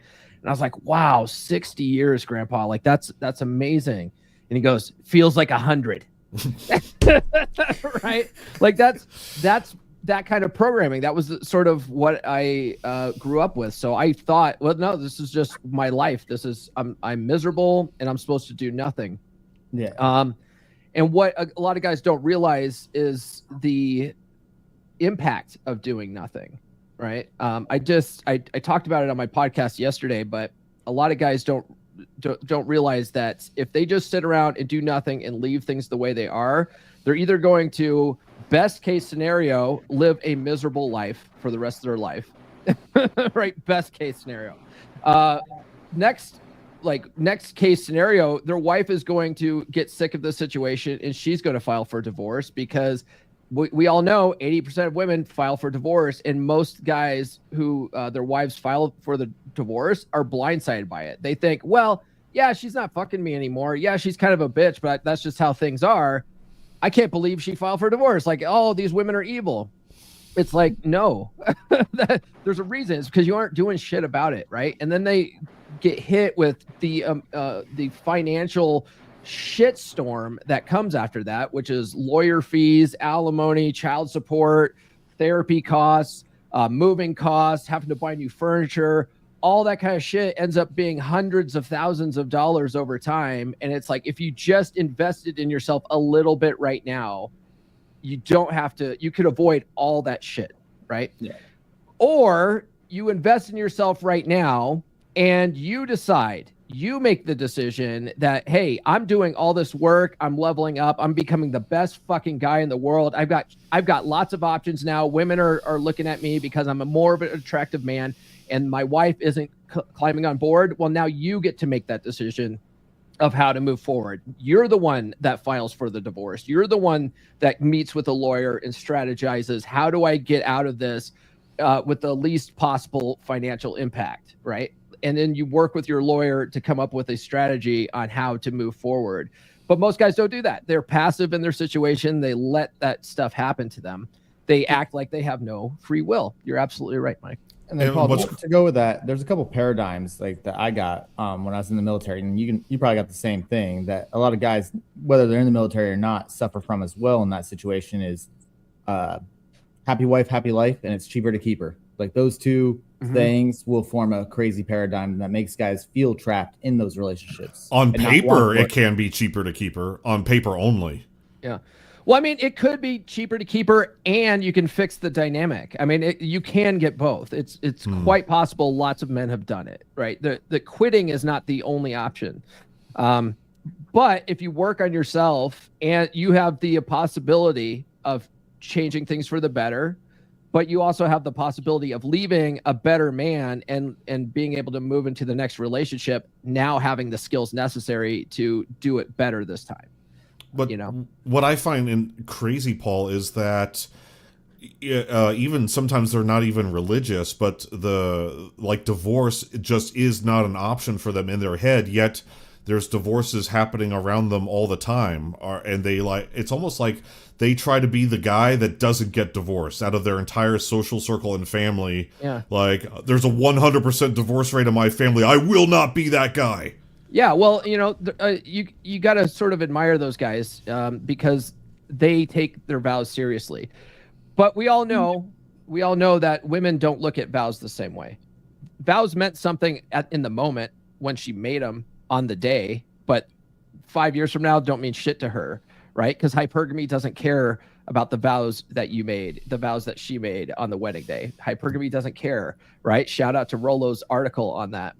Speaker 7: And I was like, wow, 60 years, grandpa. Like, that's amazing. And he goes, feels like 100. Right? Like that's that kind of programming. That was sort of what I grew up with. So I thought, well, no, this is just my life. I'm miserable and I'm supposed to do nothing.
Speaker 4: Yeah.
Speaker 7: And what a lot of guys don't realize is the impact of doing nothing. Right. I talked about it on my podcast yesterday, but a lot of guys don't realize that if they just sit around and do nothing and leave things the way they are, they're either going to, best case scenario, live a miserable life for the rest of their life. Right? Best case scenario. Next case scenario, their wife is going to get sick of the situation and she's going to file for divorce, because we all know 80% of women file for divorce, and most guys who their wives file for the divorce are blindsided by it. They think, well, yeah, she's not fucking me anymore. Yeah, she's kind of a bitch, but that's just how things are. I can't believe she filed for divorce. Like, oh, these women are evil. It's like, no, there's a reason. It's because you aren't doing shit about it, right? And then they get hit with the financial shitstorm that comes after that, which is lawyer fees, alimony, child support, therapy costs, moving costs, having to buy new furniture. All that kind of shit ends up being hundreds of thousands of dollars over time. And it's like, if you just invested in yourself a little bit right now, you don't have to, you could avoid all that shit, right?
Speaker 1: Yeah.
Speaker 7: Or you invest in yourself right now and you decide, you make the decision that, hey, I'm doing all this work, I'm leveling up, I'm becoming the best fucking guy in the world. I've got lots of options now. Women are looking at me because I'm a more of an attractive man and my wife isn't climbing on board. Well, now you get to make that decision of how to move forward. You're the one that files for the divorce. You're the one that meets with a lawyer and strategizes, how do I get out of this with the least possible financial impact, right? And then you work with your lawyer to come up with a strategy on how to move forward. But most guys don't do that. They're passive in their situation. They let that stuff happen to them. They act like they have no free will. You're absolutely right, Mike.
Speaker 4: And then Paul, to go with that, there's a couple paradigms like that I got when I was in the military, and you probably got the same thing that a lot of guys, whether they're in the military or not, suffer from as well in that situation is happy wife, happy life, and it's cheaper to keep her. Like those two things will form a crazy paradigm that makes guys feel trapped in those relationships.
Speaker 5: On paper, it can be cheaper to keep her. On paper only.
Speaker 7: Yeah. Well, I mean, it could be cheaper to keep her, and you can fix the dynamic. I mean, you can get both. It's quite possible. Lots of men have done it, right? The quitting is not the only option. But if you work on yourself and you have the possibility of changing things for the better, but you also have the possibility of leaving a better man and being able to move into the next relationship, now having the skills necessary to do it better this time.
Speaker 5: But what I find crazy, Paul, is that even sometimes they're not even religious, but divorce just is not an option for them in their head. Yet there's divorces happening around them all the time, and it's almost like they try to be the guy that doesn't get divorced out of their entire social circle and family. Yeah, like there's a 100% divorce rate in my family. I will not be that guy.
Speaker 7: Yeah, well, you got to sort of admire those guys because they take their vows seriously. But we all know that women don't look at vows the same way. Vows meant something in the moment when she made them on the day, but 5 years from now don't mean shit to her, right? Because hypergamy doesn't care about the vows that you made, the vows that she made on the wedding day. Hypergamy doesn't care, right? Shout out to Rollo's article on that.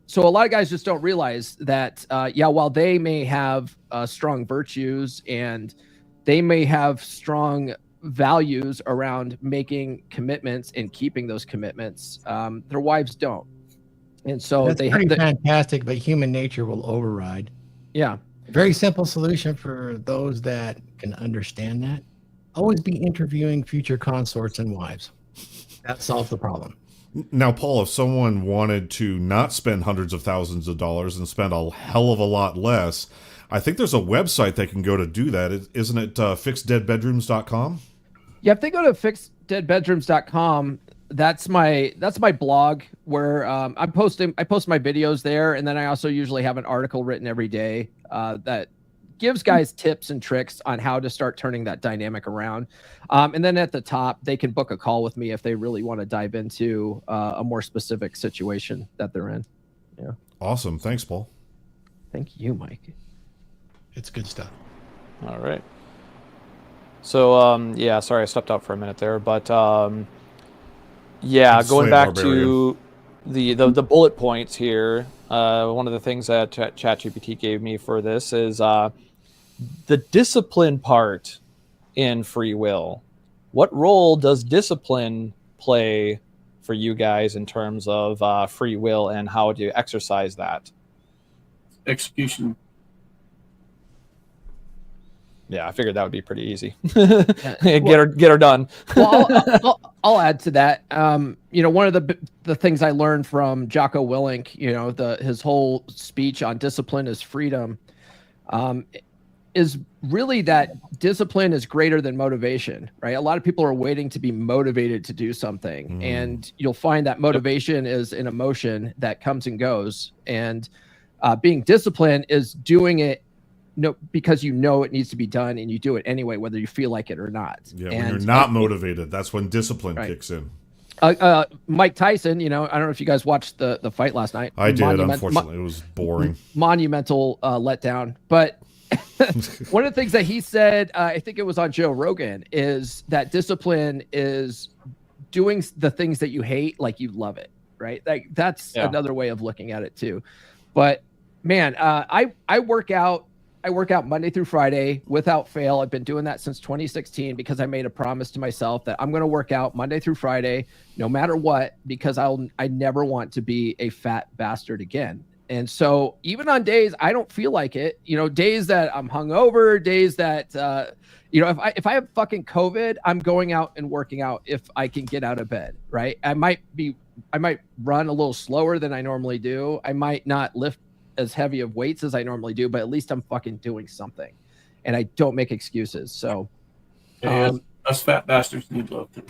Speaker 7: So a lot of guys just don't realize that, while they may have strong virtues and they may have strong values around making commitments and keeping those commitments, their wives don't. And so
Speaker 3: that's pretty fantastic, but human nature will override.
Speaker 7: Yeah.
Speaker 3: Very simple solution for those that can understand that. Always be interviewing future consorts and wives. That solves the problem.
Speaker 5: Now, Paul, if someone wanted to not spend hundreds of thousands of dollars and spend a hell of a lot less, I think there's a website they can go to do that. Isn't it fixeddeadbedrooms.com?
Speaker 7: Yeah, if they go to fixeddeadbedrooms.com, that's my blog where I post my videos there, and then I also usually have an article written every day that gives guys tips and tricks on how to start turning that dynamic around. And then at the top, they can book a call with me if they really want to dive into a more specific situation that they're in. Yeah.
Speaker 5: Awesome. Thanks, Paul.
Speaker 7: Thank you, Mike.
Speaker 3: It's good stuff.
Speaker 1: All right. So, sorry, I stepped out for a minute there, but going back to the bullet points here, one of the things that ChatGPT gave me for this is the discipline part in free will. What role does discipline play for you guys in terms of free will and how do you exercise that?
Speaker 6: Execution.
Speaker 1: Yeah, I figured that would be pretty easy. Get her done.
Speaker 7: Well, I'll add to that. One of the things I learned from Jocko Willink, his whole speech on discipline is freedom. is really that discipline is greater than motivation, right? A lot of people are waiting to be motivated to do something, and you'll find that motivation is an emotion that comes and goes, and being disciplined is doing it because you know it needs to be done, and you do it anyway, whether you feel like it or not.
Speaker 5: Yeah,
Speaker 7: and
Speaker 5: when you're not motivated, that's when discipline kicks in.
Speaker 7: Mike Tyson, I don't know if you guys watched the fight last night.
Speaker 5: I did. Unfortunately, it was boring.
Speaker 7: Monumental letdown. But one of the things that he said, I think it was on Joe Rogan, is that discipline is doing the things that you hate like you love it, right? Like that's another way of looking at it too. But man, I work out. I work out Monday through Friday without fail. I've been doing that since 2016 because I made a promise to myself that I'm going to work out Monday through Friday, no matter what, because I never want to be a fat bastard again. And so even on days I don't feel like it, days that I'm hungover, days that, if I have fucking COVID, I'm going out and working out if I can get out of bed, right? I might run a little slower than I normally do. I might not lift as heavy of weights as I normally do, but at least I'm fucking doing something, and I don't make excuses. So,
Speaker 6: us fat bastards need love too.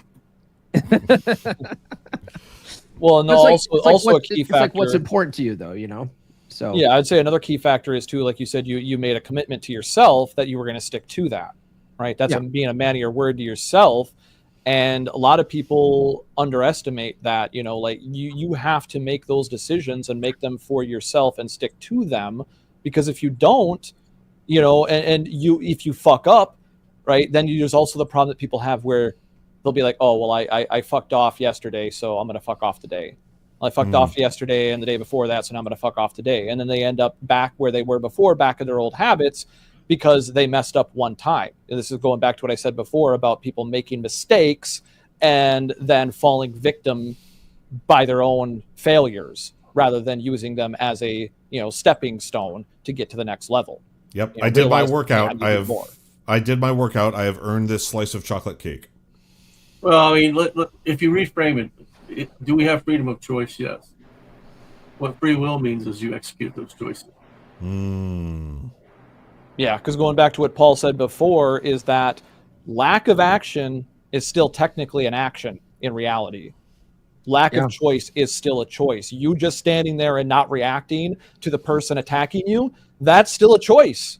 Speaker 1: Well, no, also a key factor.
Speaker 7: Like what's important to you, though, So
Speaker 1: yeah, I'd say another key factor is too, like you said, you made a commitment to yourself that you were going to stick to that, right? That's being a man of your word to yourself. And a lot of people underestimate that, like you have to make those decisions and make them for yourself and stick to them, because if you don't, if you fuck up, right, then there's also the problem that people have where they'll be like, oh, well, I fucked off yesterday, so I'm going to fuck off today. I fucked off yesterday and the day before that, so now I'm going to fuck off today. And then they end up back where they were before, back in their old habits, because they messed up one time. And this is going back to what I said before about people making mistakes and then falling victim by their own failures rather than using them as a stepping stone to get to the next level.
Speaker 5: Yep, I did my workout. I did my workout. I have earned this slice of chocolate cake.
Speaker 6: Well, I mean, look, if you reframe it, do we have freedom of choice? Yes. What free will means is you execute those choices.
Speaker 1: Yeah, because going back to what Paul said before is that lack of action is still technically an action in reality. Lack of choice is still a choice. You just standing there and not reacting to the person attacking you, that's still a choice,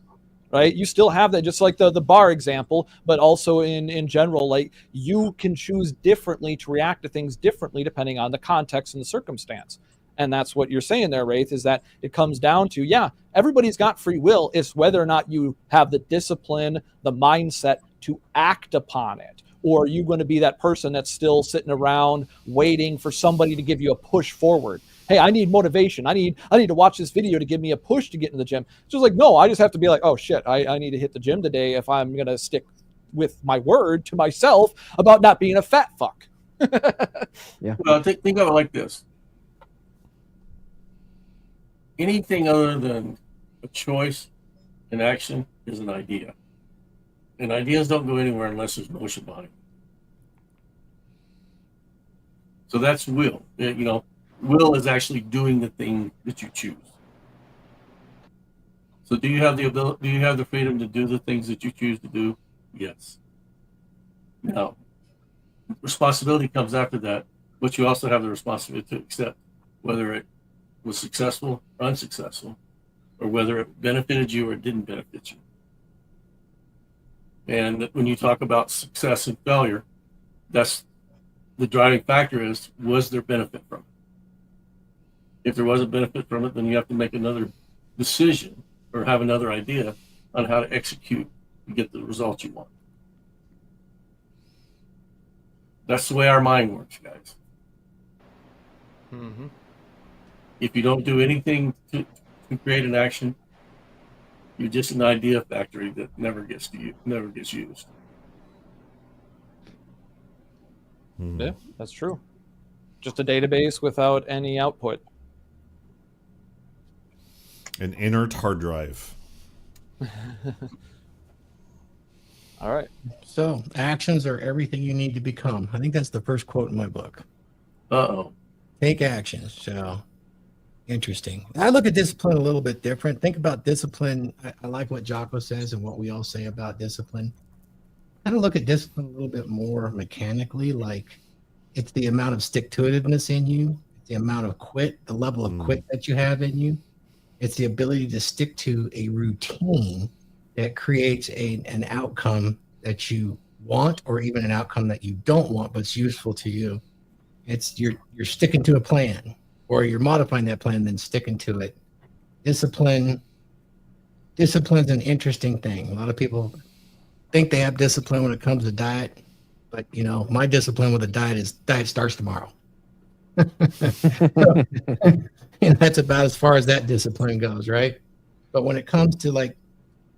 Speaker 1: right? You still have that, just like the bar example, but also in general, like you can choose differently to react to things differently depending on the context and the circumstance. And that's what you're saying there, Wraith, is that it comes down to, everybody's got free will. It's whether or not you have the discipline, the mindset to act upon it. Or are you going to be that person that's still sitting around waiting for somebody to give you a push forward? Hey, I need motivation. I need to watch this video to give me a push to get in the gym. It's just like, no, I just have to be like, oh shit, I need to hit the gym today if I'm going to stick with my word to myself about not being a fat fuck.
Speaker 6: Well, think of it like this. Anything other than a choice and action is an idea. And ideas don't go anywhere unless there's motion behind it. So that's will. Will is actually doing the thing that you choose. So do you have the ability, do you have the freedom to do the things that you choose to do? Yes. Now, responsibility comes after that, but you also have the responsibility to accept whether it was successful or unsuccessful, or whether it benefited you or it didn't benefit you. And when you talk about success and failure, that's the driving factor is, was there benefit from it? If there was a benefit from it, then you have to make another decision or have another idea on how to execute to get the results you want. That's the way our mind works, guys.
Speaker 1: Mm-hmm.
Speaker 6: If you don't do anything to create an action, you're just an idea factory that never gets used.
Speaker 1: Yeah, that's true. Just a database without any output.
Speaker 5: An inert hard drive.
Speaker 1: All right.
Speaker 3: So actions are everything you need to become. I think that's the first quote in my book.
Speaker 6: Uh-oh.
Speaker 3: Take actions. So Interesting. I look at discipline a little bit different. Think about discipline. I like what Jocko says and what we all say about discipline. I kind of look at discipline a little bit more mechanically, like it's the amount of stick-to-itiveness in you, the amount of quit, the level of quit that you have in you. It's the ability to stick to a routine that creates an outcome that you want, or even an outcome that you don't want, but it's useful to you. It's you're sticking to a plan, or you're modifying that plan, then sticking to it. Discipline's an interesting thing. A lot of people think they have discipline when it comes to diet, but my discipline with a diet is diet starts tomorrow. That's about as far as that discipline goes, right? But when it comes to like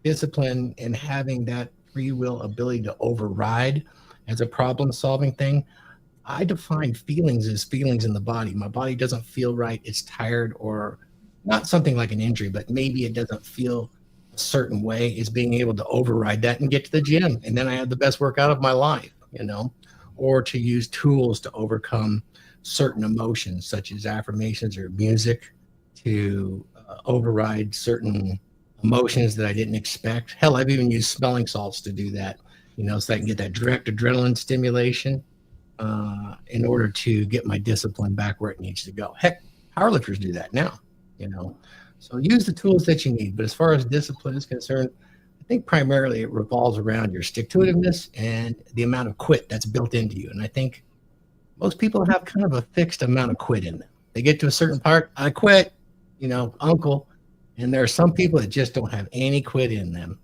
Speaker 3: discipline and having that free will ability to override as a problem solving thing, I define feelings as feelings in the body. My body doesn't feel right, it's tired, or not something like an injury, but maybe it doesn't feel a certain way, is being able to override that and get to the gym, and then I have the best workout of my life, or to use tools to overcome certain emotions such as affirmations or music to override certain emotions that I didn't expect. Hell, I've even used smelling salts to do that, so I can get that direct adrenaline stimulation in order to get my discipline back where it needs to go. Heck, powerlifters do that now, So use the tools that you need. But as far as discipline is concerned, I think primarily it revolves around your stick-to-itiveness and the amount of quit that's built into you. And I think most people have kind of a fixed amount of quit in them. They get to a certain part, I quit, uncle. And there are some people that just don't have any quit in them.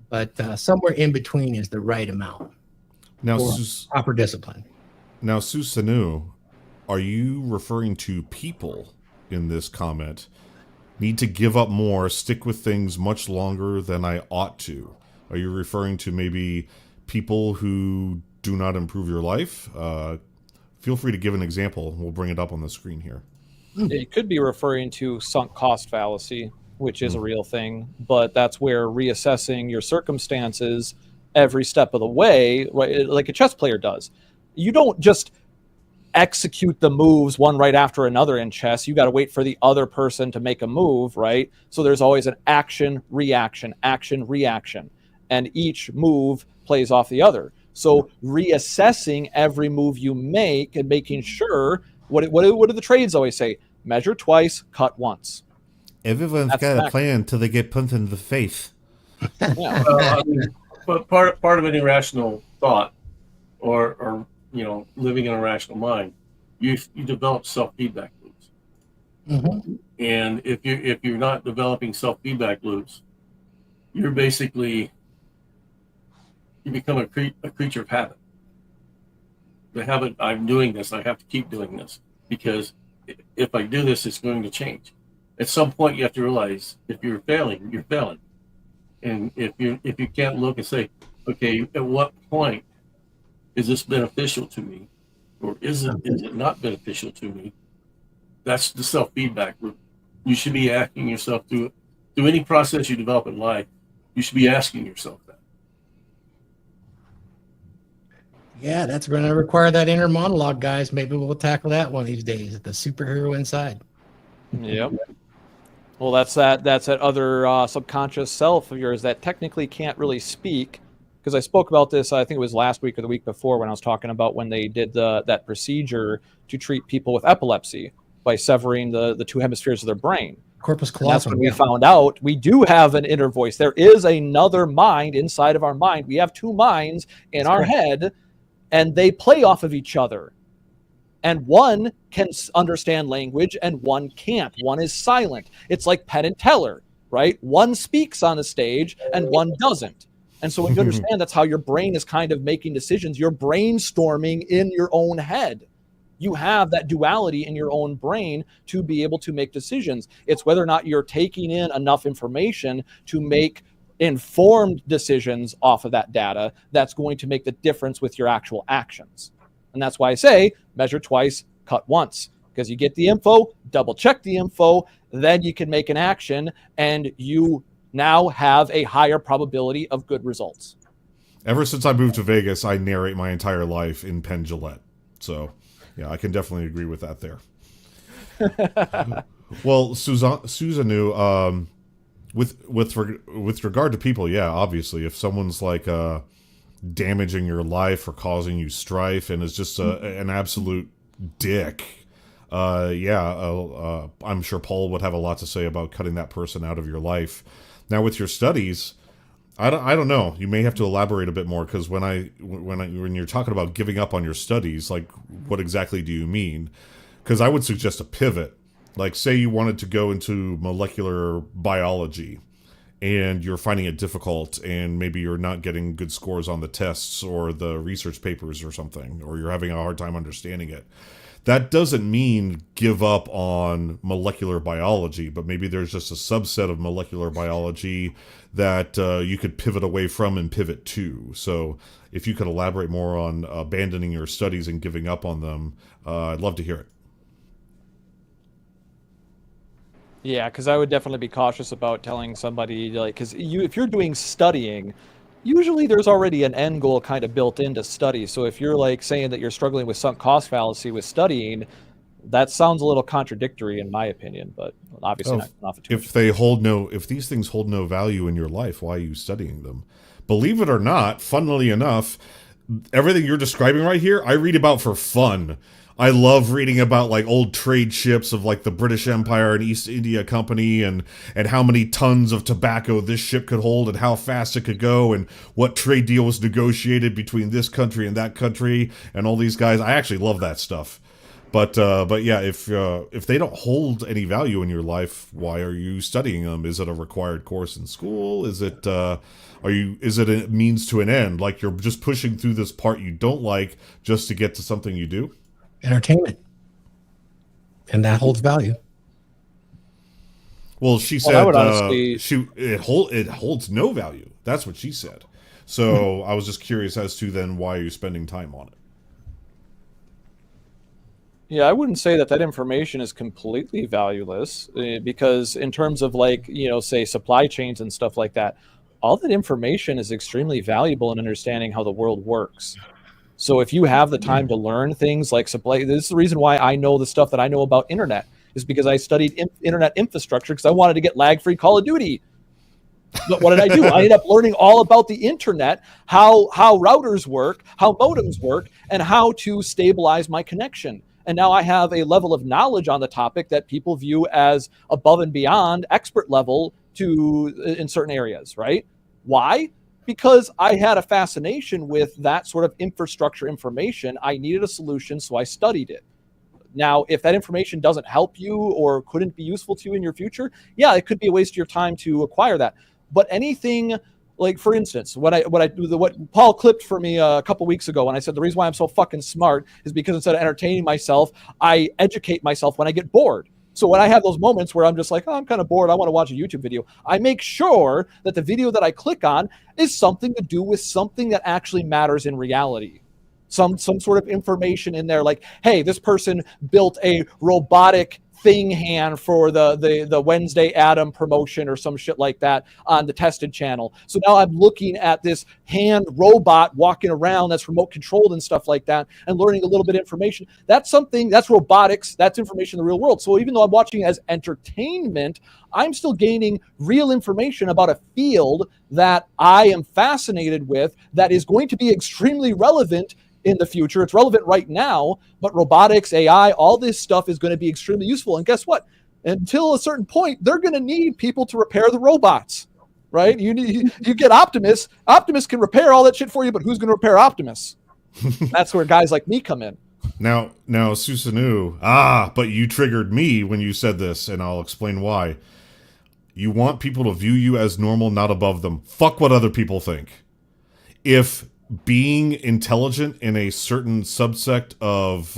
Speaker 3: But somewhere in between is the right amount.
Speaker 5: Now,
Speaker 3: proper discipline.
Speaker 5: Now, Susanu, are you referring to people in this comment? Need to give up more, stick with things much longer than I ought to. Are you referring to maybe people who do not improve your life? Feel free to give an example. We'll bring it up on the screen here.
Speaker 1: It could be referring to sunk cost fallacy, which is a real thing, but that's where reassessing your circumstances every step of the way, like a chess player does. You don't just execute the moves one right after another in chess. You got to wait for the other person to make a move, right? So there's always an action, reaction, and each move plays off the other. So reassessing every move you make and making sure, what do the trades always say? Measure twice, cut once.
Speaker 5: Everyone's got a plan till they get punched in the face.
Speaker 1: Yeah.
Speaker 6: But part of an irrational thought, or living in a rational mind, you develop self-feedback loops.
Speaker 3: Mm-hmm.
Speaker 6: And if you're not developing self-feedback loops, you're basically, you become a creature of habit. The habit, I'm doing this, I have to keep doing this, because if I do this, it's going to change. At some point, you have to realize if you're failing, you're failing. And if you can't look and say, okay, at what point is this beneficial to me, or is it not beneficial to me? That's the self-feedback loop. You should be asking yourself through any process you develop in life. You should be asking yourself that.
Speaker 3: Yeah, that's going to require that inner monologue, guys. Maybe we'll tackle that one of these days. The superhero inside.
Speaker 1: Yep. Well, that's that other subconscious self of yours that technically can't really speak. Because I spoke about this, I think it was last week or the week before, when I was talking about when they did that procedure to treat people with epilepsy by severing the two hemispheres of their brain.
Speaker 3: Corpus
Speaker 1: And that's
Speaker 3: callosum.
Speaker 1: when we found out we do have an inner voice. There is another mind inside of our mind. We have two minds in our head, and they play off of each other. And one can understand language and one can't. One is silent. It's like Penn and Teller, right? One speaks on the stage and one doesn't. And so when you understand that's how your brain is kind of making decisions, you're brainstorming in your own head. You have that duality in your own brain to be able to make decisions. It's whether or not you're taking in enough information to make informed decisions off of that data that's going to make the difference with your actual actions. And that's why I say measure twice, cut once, because you get the info, double check the info, then you can make an action, and you now have a higher probability of good results.
Speaker 5: Ever since I moved to Vegas, I narrate my entire life in Penn Jillette. So, yeah, I can definitely agree with that there. Well, Susanoo, with regard to people, yeah, obviously, if someone's like damaging your life or causing you strife and is just an absolute dick, I'm sure Paul would have a lot to say about cutting that person out of your life. Now, with your studies, I don't know. You may have to elaborate a bit more, because when you're talking about giving up on your studies, like, what exactly do you mean? Because I would suggest a pivot. Like, say you wanted to go into molecular biology, and you're finding it difficult, and maybe you're not getting good scores on the tests or the research papers or something, or you're having a hard time understanding it. That doesn't mean give up on molecular biology, but maybe there's just a subset of molecular biology that you could pivot away from and pivot to. So if you could elaborate more on abandoning your studies and giving up on them, I'd love to hear it.
Speaker 1: Yeah, because I would definitely be cautious about telling somebody, like, because if you're doing studying, usually there's already an end goal kind of built into study. So if you're like saying that you're struggling with sunk cost fallacy with studying, that sounds a little contradictory in my opinion, but obviously not off too much.
Speaker 5: If these things hold no value in your life, why are you studying them? Believe it or not, funnily enough, everything you're describing right here, I read about for fun. I love reading about like old trade ships of like the British Empire and East India Company, and how many tons of tobacco this ship could hold and how fast it could go, and what trade deal was negotiated between this country and that country and all these guys. I actually love that stuff. But yeah, if they don't hold any value in your life, why are you studying them? Is it a required course in school? Is it is it a means to an end? Like, you're just pushing through this part you don't like just to get to something you do?
Speaker 3: Entertainment. And that holds value.
Speaker 5: Well, she said
Speaker 1: I would honestly...
Speaker 5: it holds no value. That's what she said. So I was just curious as to then why are you spending time on it?
Speaker 1: Yeah, I wouldn't say that information is completely valueless, because in terms of, like, say supply chains and stuff like that, all that information is extremely valuable in understanding how the world works. So if you have the time to learn things like supply, this is the reason why I know the stuff that I know about internet, is because I studied internet infrastructure because I wanted to get lag-free Call of Duty. But what did I do? I ended up learning all about the internet, how routers work, how modems work, and how to stabilize my connection. And now I have a level of knowledge on the topic that people view as above and beyond expert level in certain areas, right? Why? Because I had a fascination with that sort of infrastructure information. I needed a solution, so I studied it. Now, if that information doesn't help you or couldn't be useful to you in your future, yeah, it could be a waste of your time to acquire that. But anything, like, for instance, what Paul clipped for me a couple weeks ago when I said the reason why I'm so fucking smart is because instead of entertaining myself, I educate myself when I get bored. So when I have those moments where I'm just like, oh, I'm kind of bored, I want to watch a YouTube video, I make sure that the video that I click on is something to do with something that actually matters in reality. Some sort of information in there, like, hey, this person built a robotic thing hand for the Wednesday Adam promotion or some shit like that on the tested channel. So now I'm looking at this hand robot walking around that's remote controlled and stuff like that and learning a little bit of information. That's robotics. That's information in the real world. So even though I'm watching it as entertainment, I'm still gaining real information about a field that I am fascinated with that is going to be extremely relevant in the future. It's relevant right now, but robotics, AI, all this stuff is going to be extremely useful. And guess what? Until a certain point, they're going to need people to repair the robots, right? You get Optimus. Optimus can repair all that shit for you, but who's going to repair Optimus? That's where guys like me come in.
Speaker 5: Now, Susanoo, but you triggered me when you said this, and I'll explain why. You want people to view you as normal, not above them. Fuck what other people think. If being intelligent in a certain subsect of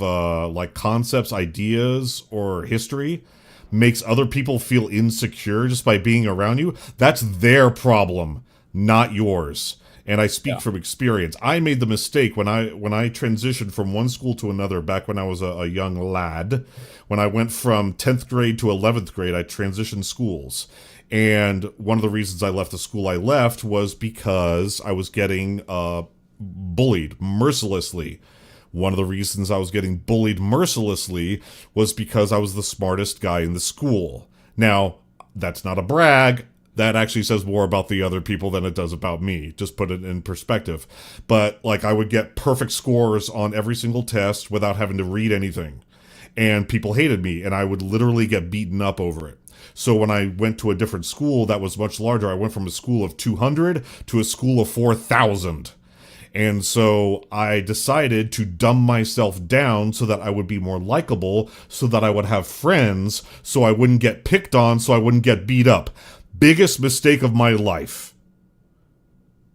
Speaker 5: like concepts, ideas, or history makes other people feel insecure just by being around you, that's their problem, not yours. And I speak from experience. I made the mistake when I transitioned from one school to another back when I was a young lad. When I went from 10th grade to 11th grade, I transitioned schools. And one of the reasons I left the school I left was because I was getting bullied mercilessly One of the reasons I was getting bullied mercilessly was because I was the smartest guy in the school. Now, that's not a brag. That actually says more about the other people than it does about me. Just put it in perspective. But, like, I would get perfect scores on every single test without having to read anything. And people hated me, and I would literally get beaten up over it. So when I went to a different school that was much larger, I went from a school of 200 to a school of 4,000. And so I decided to dumb myself down so that I would be more likable, so that I would have friends, so I wouldn't get picked on, so I wouldn't get beat up. Biggest mistake of my life.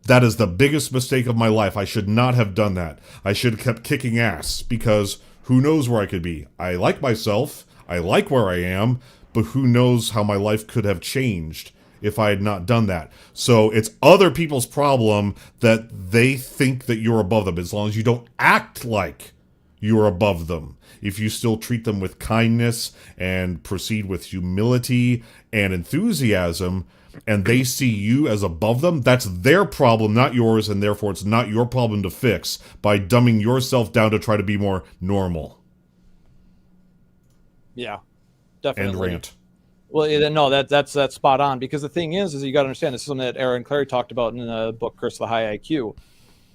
Speaker 5: That is the biggest mistake of my life. I should not have done that. I should have kept kicking ass, because who knows where I could be. I like myself. I like where I am, but who knows how my life could have changed if I had not done that. So it's other people's problem that they think that you're above them, as long as you don't act like you're above them. If you still treat them with kindness and proceed with humility and enthusiasm, and they see you as above them, that's their problem, not yours, and therefore it's not your problem to fix by dumbing yourself down to try to be more normal.
Speaker 1: Yeah, definitely.
Speaker 5: And rant.
Speaker 1: Well, no, that's spot on, because the thing is you got to understand, this is something that Aaron Clary talked about in the book Curse of the High IQ.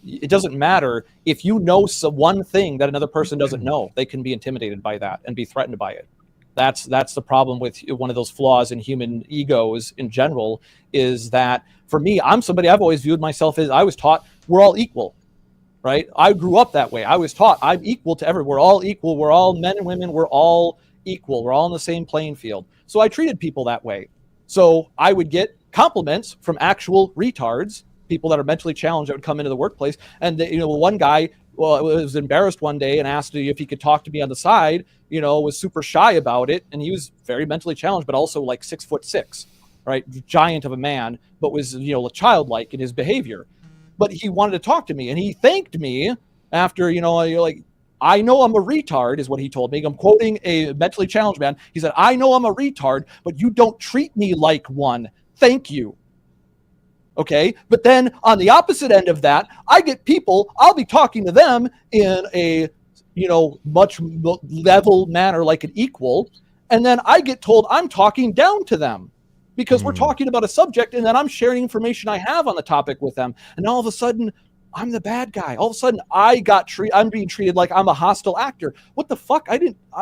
Speaker 1: It doesn't matter if you know one thing that another person doesn't know. They can be intimidated by that and be threatened by it. That's the problem with one of those flaws in human egos in general, is that for me, I'm somebody, I've always viewed myself as, I was taught we're all equal, right? I grew up that way. I was taught I'm equal to everyone. We're all equal. We're all men and women. We're all equal. We're all on the same playing field. So I treated people that way. So I would get compliments from actual retards, people that are mentally challenged that would come into the workplace. And one guy was embarrassed one day and asked if he could talk to me on the side, was super shy about it. And he was very mentally challenged, but also like 6'6", right? Giant of a man, but was, childlike in his behavior. But he wanted to talk to me, and he thanked me after, I know I'm a retard, is what he told me. I'm quoting a mentally challenged man. He said, I know I'm a retard, but you don't treat me like one. Thank you. Okay. But then on the opposite end of that, I get people, I'll be talking to them in a, much level manner, like an equal. And then I get told I'm talking down to them because we're talking about a subject, and then I'm sharing information I have on the topic with them. And all of a sudden, I'm the bad guy. All of a sudden, I'm being treated like I'm a hostile actor. What the fuck?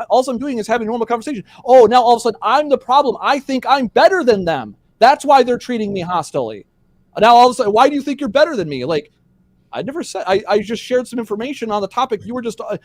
Speaker 1: All I'm doing is having a normal conversation. Oh, now all of a sudden, I'm the problem. I think I'm better than them. That's why they're treating me hostilely. Now, all of a sudden, why do you think you're better than me? Like, I never said, I just shared some information on the topic. You were just, I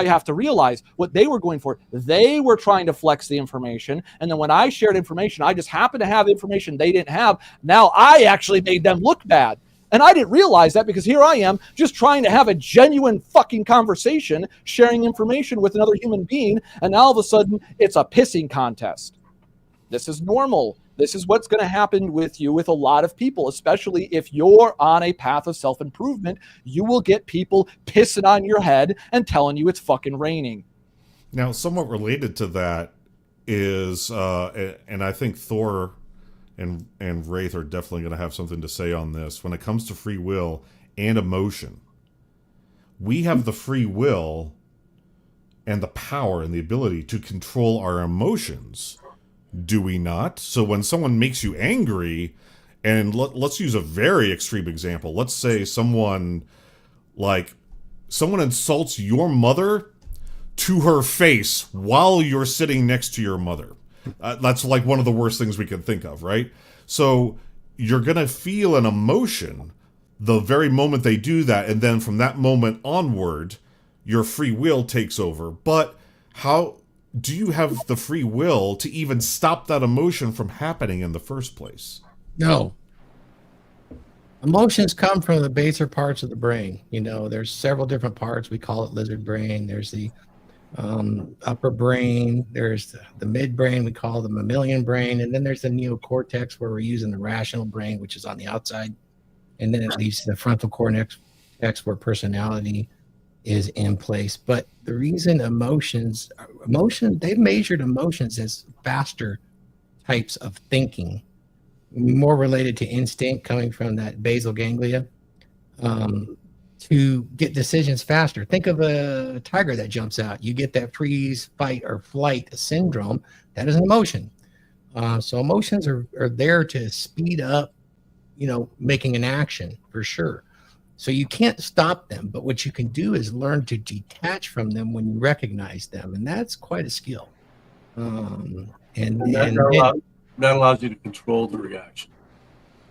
Speaker 1: have to realize what they were going for. They were trying to flex the information. And then when I shared information, I just happened to have information they didn't have. Now I actually made them look bad. And I didn't realize that, because here I am just trying to have a genuine fucking conversation, sharing information with another human being. And now all of a sudden it's a pissing contest. This is normal. This is what's going to happen with you with a lot of people, especially if you're on a path of self-improvement. You will get people pissing on your head and telling you it's fucking raining.
Speaker 5: Now, somewhat related to that is, and I think Thor and Wraith are definitely going to have something to say on this, when it comes to free will and emotion. We have the free will and the power and the ability to control our emotions. Do we not? So when someone makes you angry, and let's use a very extreme example. Let's say someone insults your mother to her face while you're sitting next to your mother. That's like one of the worst things we can think of, right? So you're going to feel an emotion the very moment they do that, and then from that moment onward, your free will takes over. But how do you have the free will to even stop that emotion from happening in the first place?
Speaker 3: No. Emotions come from the baser parts of the brain. There's several different parts. We call it lizard brain. There's the upper brain. There's the midbrain. We call the mammalian brain. And then there's the neocortex, where we're using the rational brain, which is on the outside. And then it leads to the frontal cortex, where personality is in place. But the reason they've measured emotions as faster types of thinking, more related to instinct coming from that basal ganglia. to get decisions faster. Think of a tiger that jumps out. You get that freeze, fight, or flight syndrome. That is an emotion. So emotions are there to speed up, making an action for sure. So you can't stop them, but what you can do is learn to detach from them when you recognize them, and that's quite a skill. And
Speaker 6: that allows you to control the reaction.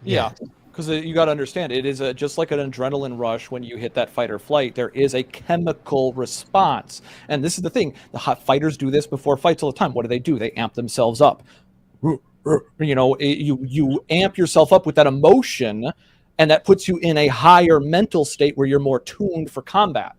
Speaker 1: Yeah, because you got to understand, it is just like an adrenaline rush when you hit that fight or flight. There is a chemical response, and this is the thing: the hot fighters do this before fights all the time. What do? They amp themselves up. You amp yourself up with that emotion, and that puts you in a higher mental state where you're more tuned for combat.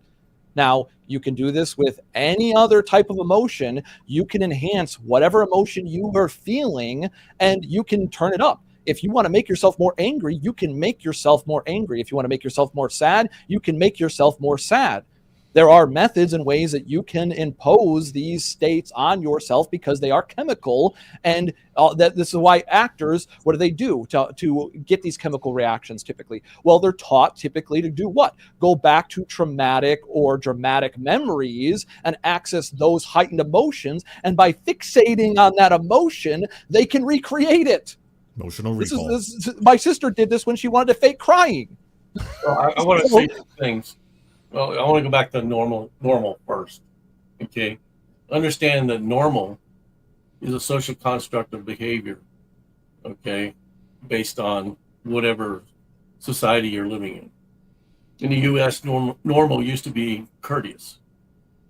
Speaker 1: Now, you can do this with any other type of emotion. You can enhance whatever emotion you are feeling, and you can turn it up. If you want to make yourself more angry, you can make yourself more angry. If you want to make yourself more sad, you can make yourself more sad. There are methods and ways that you can impose these states on yourself because they are chemical. And this is why actors, what do to get these chemical reactions typically? Well, they're taught typically to do what? Go back to traumatic or dramatic memories and access those heightened emotions. And by fixating on that emotion, they can recreate it.
Speaker 5: Emotional recall.
Speaker 1: My sister did this when she wanted to fake crying.
Speaker 6: Well, I want to say two things. Well, I want to go back to normal first. Okay. Understand that normal is a social construct of behavior. Okay. Based on whatever society you're living in. In the US, normal used to be courteous.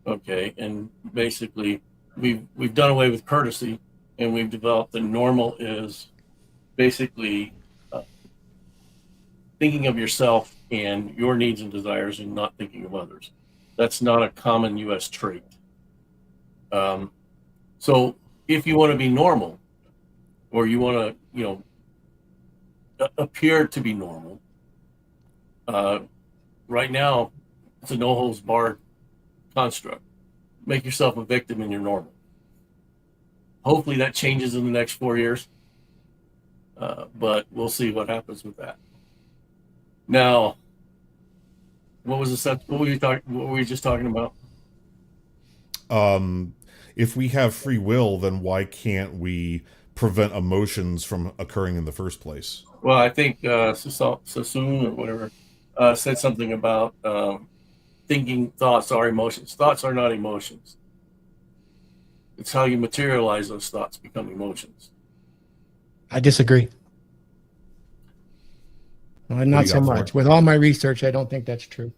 Speaker 6: Okay. And basically we've done away with courtesy, and we've developed that normal is basically thinking of yourself and your needs and desires and not thinking of others. That's not a common U.S. trait. So if you want to be normal, or you want to, appear to be normal, right now it's a no-holds-barred construct. Make yourself a victim and you're normal. Hopefully that changes in the next 4 years, but we'll see what happens with that. Now, what was the what were you just talking about?
Speaker 5: If we have free will, then why can't we prevent emotions from occurring in the first place?
Speaker 6: Well, I think Sassoon or whatever said something about thinking thoughts are emotions. Thoughts are not emotions. It's how you materialize those thoughts become emotions.
Speaker 3: I disagree. Well, not so much. With all my research, I don't think that's true.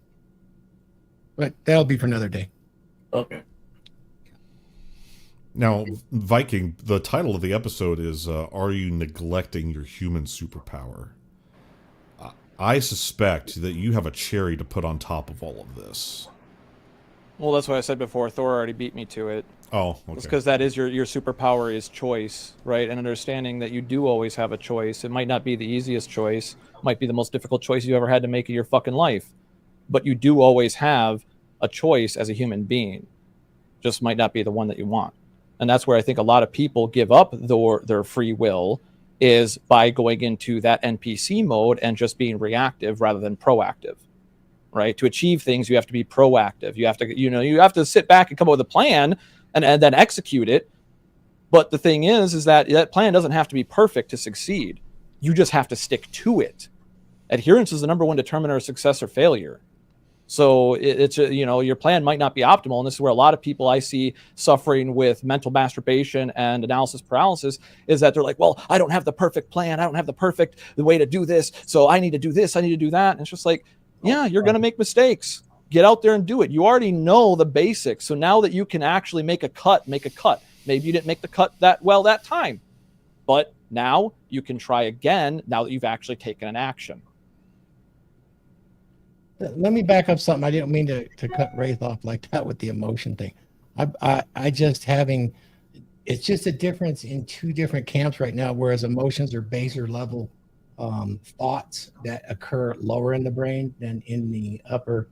Speaker 3: But that'll be for another day.
Speaker 6: Okay.
Speaker 5: Now, Viking, the title of the episode is Are You Neglecting Your Human Superpower? I suspect that you have a cherry to put on top of all of this.
Speaker 1: Well, that's what I said before. Thor already beat me to it.
Speaker 5: Oh, okay.
Speaker 1: It's because that is your superpower is choice, right? And understanding that you do always have a choice. It might not be the easiest choice. It might be the most difficult choice you ever had to make in your fucking life. But you do always have a choice as a human being. Just might not be the one that you want. And that's where I think a lot of people give up their free will, is by going into that NPC mode and just being reactive rather than proactive. Right? To achieve things, you have to be proactive. You have to, you have to sit back and come up with a plan and then execute it. But the thing is that plan doesn't have to be perfect to succeed. You just have to stick to it. Adherence is the number one determiner of success or failure. So it's your plan might not be optimal, and this is where a lot of people I see suffering with mental masturbation and analysis paralysis is that they're like, well, I don't have the perfect plan. I don't have the way to do this. So I need to do this. I need to do that. And it's just like, yeah, you're going to make mistakes. Get out there and do it. You already know the basics. So now that you can actually make a cut. Maybe you didn't make the cut that well that time, but now you can try again now that you've actually taken an action.
Speaker 3: Let me back up something. I didn't mean to cut Wraith off like that with the emotion thing. It's just a difference in two different camps right now, whereas emotions are baser level thoughts that occur lower in the brain than in the upper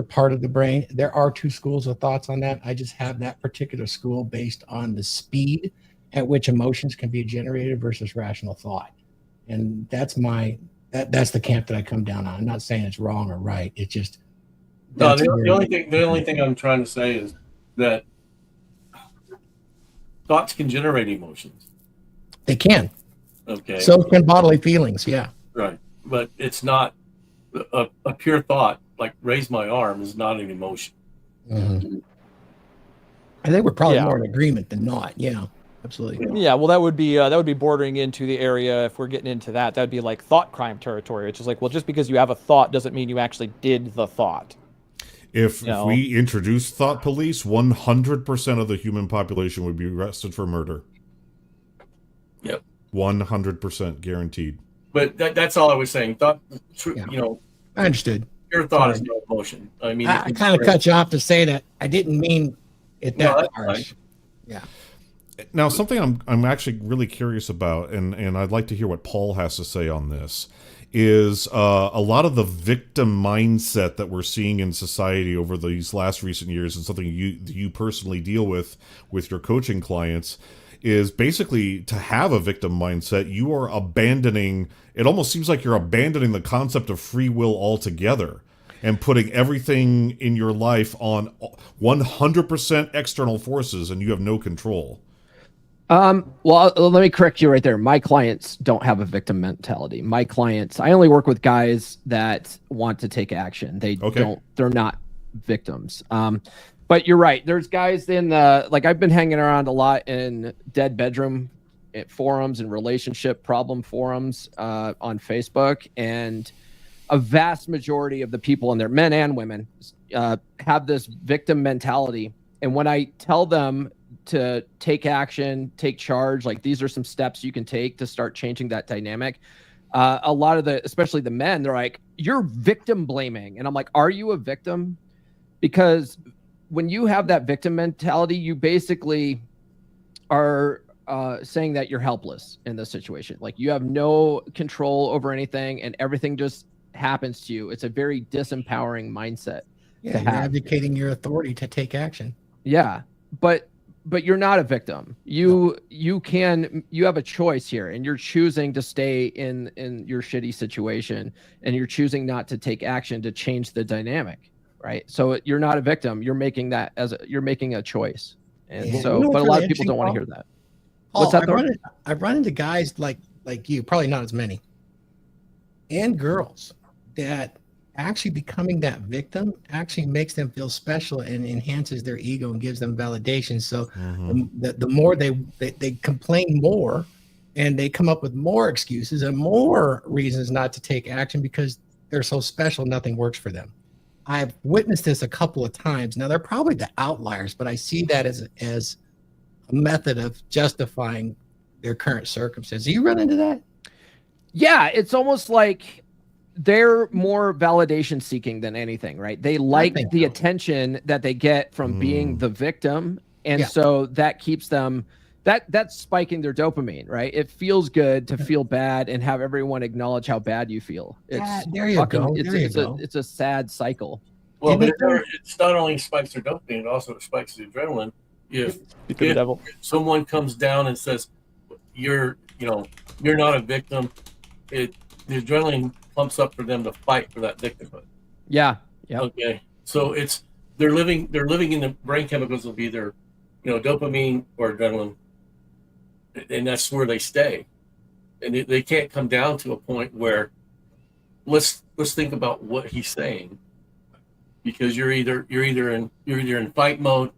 Speaker 3: part of the brain. There are two schools of thoughts on that. I just have that particular school based on the speed at which emotions can be generated versus rational thought. And that's my That's the camp that I come down on. I'm not saying it's wrong or right. It's just
Speaker 6: No,
Speaker 3: that's
Speaker 6: the
Speaker 3: where-
Speaker 6: only thing I'm trying to say is that thoughts can generate emotions.
Speaker 3: they can.
Speaker 6: Okay.
Speaker 3: So can bodily feelings. Yeah.
Speaker 6: Right. But it's not a pure thought, like raise my arm is not an emotion.
Speaker 3: Mm-hmm. I think we're probably
Speaker 1: Yeah.
Speaker 3: more in agreement than not. Yeah, absolutely.
Speaker 1: Yeah, well, that would be bordering into the area if we're getting into that. That would be like thought crime territory, which is like, well, just because you have a thought doesn't mean you actually did the thought.
Speaker 5: If
Speaker 1: No.
Speaker 5: we introduce thought police, 100% of the human population would be arrested for murder.
Speaker 6: Yep.
Speaker 5: 100% guaranteed.
Speaker 6: But that's all I was saying. Thought,
Speaker 3: Yeah.
Speaker 6: you know,
Speaker 3: I understood.
Speaker 6: pure thought
Speaker 3: Sorry.
Speaker 6: is no emotion. I mean,
Speaker 3: I kind of cut you off to say that I didn't mean it
Speaker 6: No,
Speaker 3: that
Speaker 6: that's
Speaker 3: harsh. Yeah.
Speaker 5: Now, something I'm actually really curious about, and I'd like to hear what Paul has to say on this, is a lot of the victim mindset that we're seeing in society over these last recent years, and something you personally deal with your coaching clients, is basically to have a victim mindset, you are abandoning, it almost seems like you're abandoning the concept of free will altogether and putting everything in your life on 100% external forces, and you have no control.
Speaker 7: Well, let me correct you right there. My clients don't have a victim mentality. My clients, I only work with guys that want to take action. They're not victims. But you're right. There's guys in the, like, I've been hanging around a lot in dead bedroom forums and relationship problem forums on Facebook. And a vast majority of the people in there, men and women, have this victim mentality. And when I tell them to take action, take charge, like these are some steps you can take to start changing that dynamic, a lot of especially the men, they're like, you're victim blaming. And I'm like, are you a victim? Because when you have that victim mentality, you basically are saying that you're helpless in this situation. Like you have no control over anything and everything just happens to you. It's a very disempowering mindset.
Speaker 3: Yeah, you're advocating your authority to take action.
Speaker 7: Yeah, but you're not a victim. You have a choice here, and you're choosing to stay in your shitty situation, and you're choosing not to take action to change the dynamic, right? So you're not a victim. You're making that you're making a choice, and
Speaker 3: Yeah.
Speaker 7: so
Speaker 3: You know
Speaker 7: but a
Speaker 3: what's
Speaker 7: lot
Speaker 3: really
Speaker 7: of people don't want to hear
Speaker 3: interesting,
Speaker 7: that.
Speaker 3: Paul,
Speaker 7: What's that? Thor?
Speaker 3: I've run into guys like you, probably not as many, and girls that actually becoming that victim actually makes them feel special and enhances their ego and gives them validation. So the more they complain more, and they come up with more excuses and more reasons not to take action because they're so special, nothing works for them. I've witnessed this a couple of times. Now they're probably the outliers, but I see that as a method of justifying their current circumstances. Do you run into that?
Speaker 7: Yeah, it's almost like they're more validation seeking than anything, right? They like the attention that they get from being the victim. And so that keeps them, that's spiking their dopamine, right? It feels good to feel bad and have everyone acknowledge how bad you feel. It's
Speaker 3: there you go.
Speaker 7: It's a sad cycle.
Speaker 6: Well, but it's not only spikes their dopamine, it also spikes the adrenaline. If someone comes down and says, you're not a victim, the adrenaline pumps up for them to fight for that victimhood.
Speaker 7: Yeah. Yeah.
Speaker 6: Okay. So they're living in the brain chemicals of either, dopamine or adrenaline, and that's where they stay. And they can't come down to a point where let's think about what he's saying, because you're either in fight mode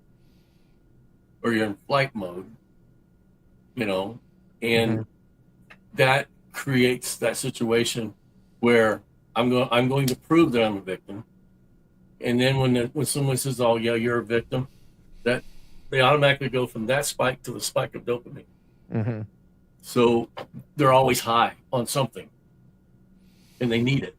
Speaker 6: or you're in flight mode, and that creates that situation where I'm going to prove that I'm a victim. And then when someone says, "Oh yeah, you're a victim," that they automatically go from that spike to the spike of dopamine.
Speaker 7: Mm-hmm.
Speaker 6: So they're always high on something, and they need it.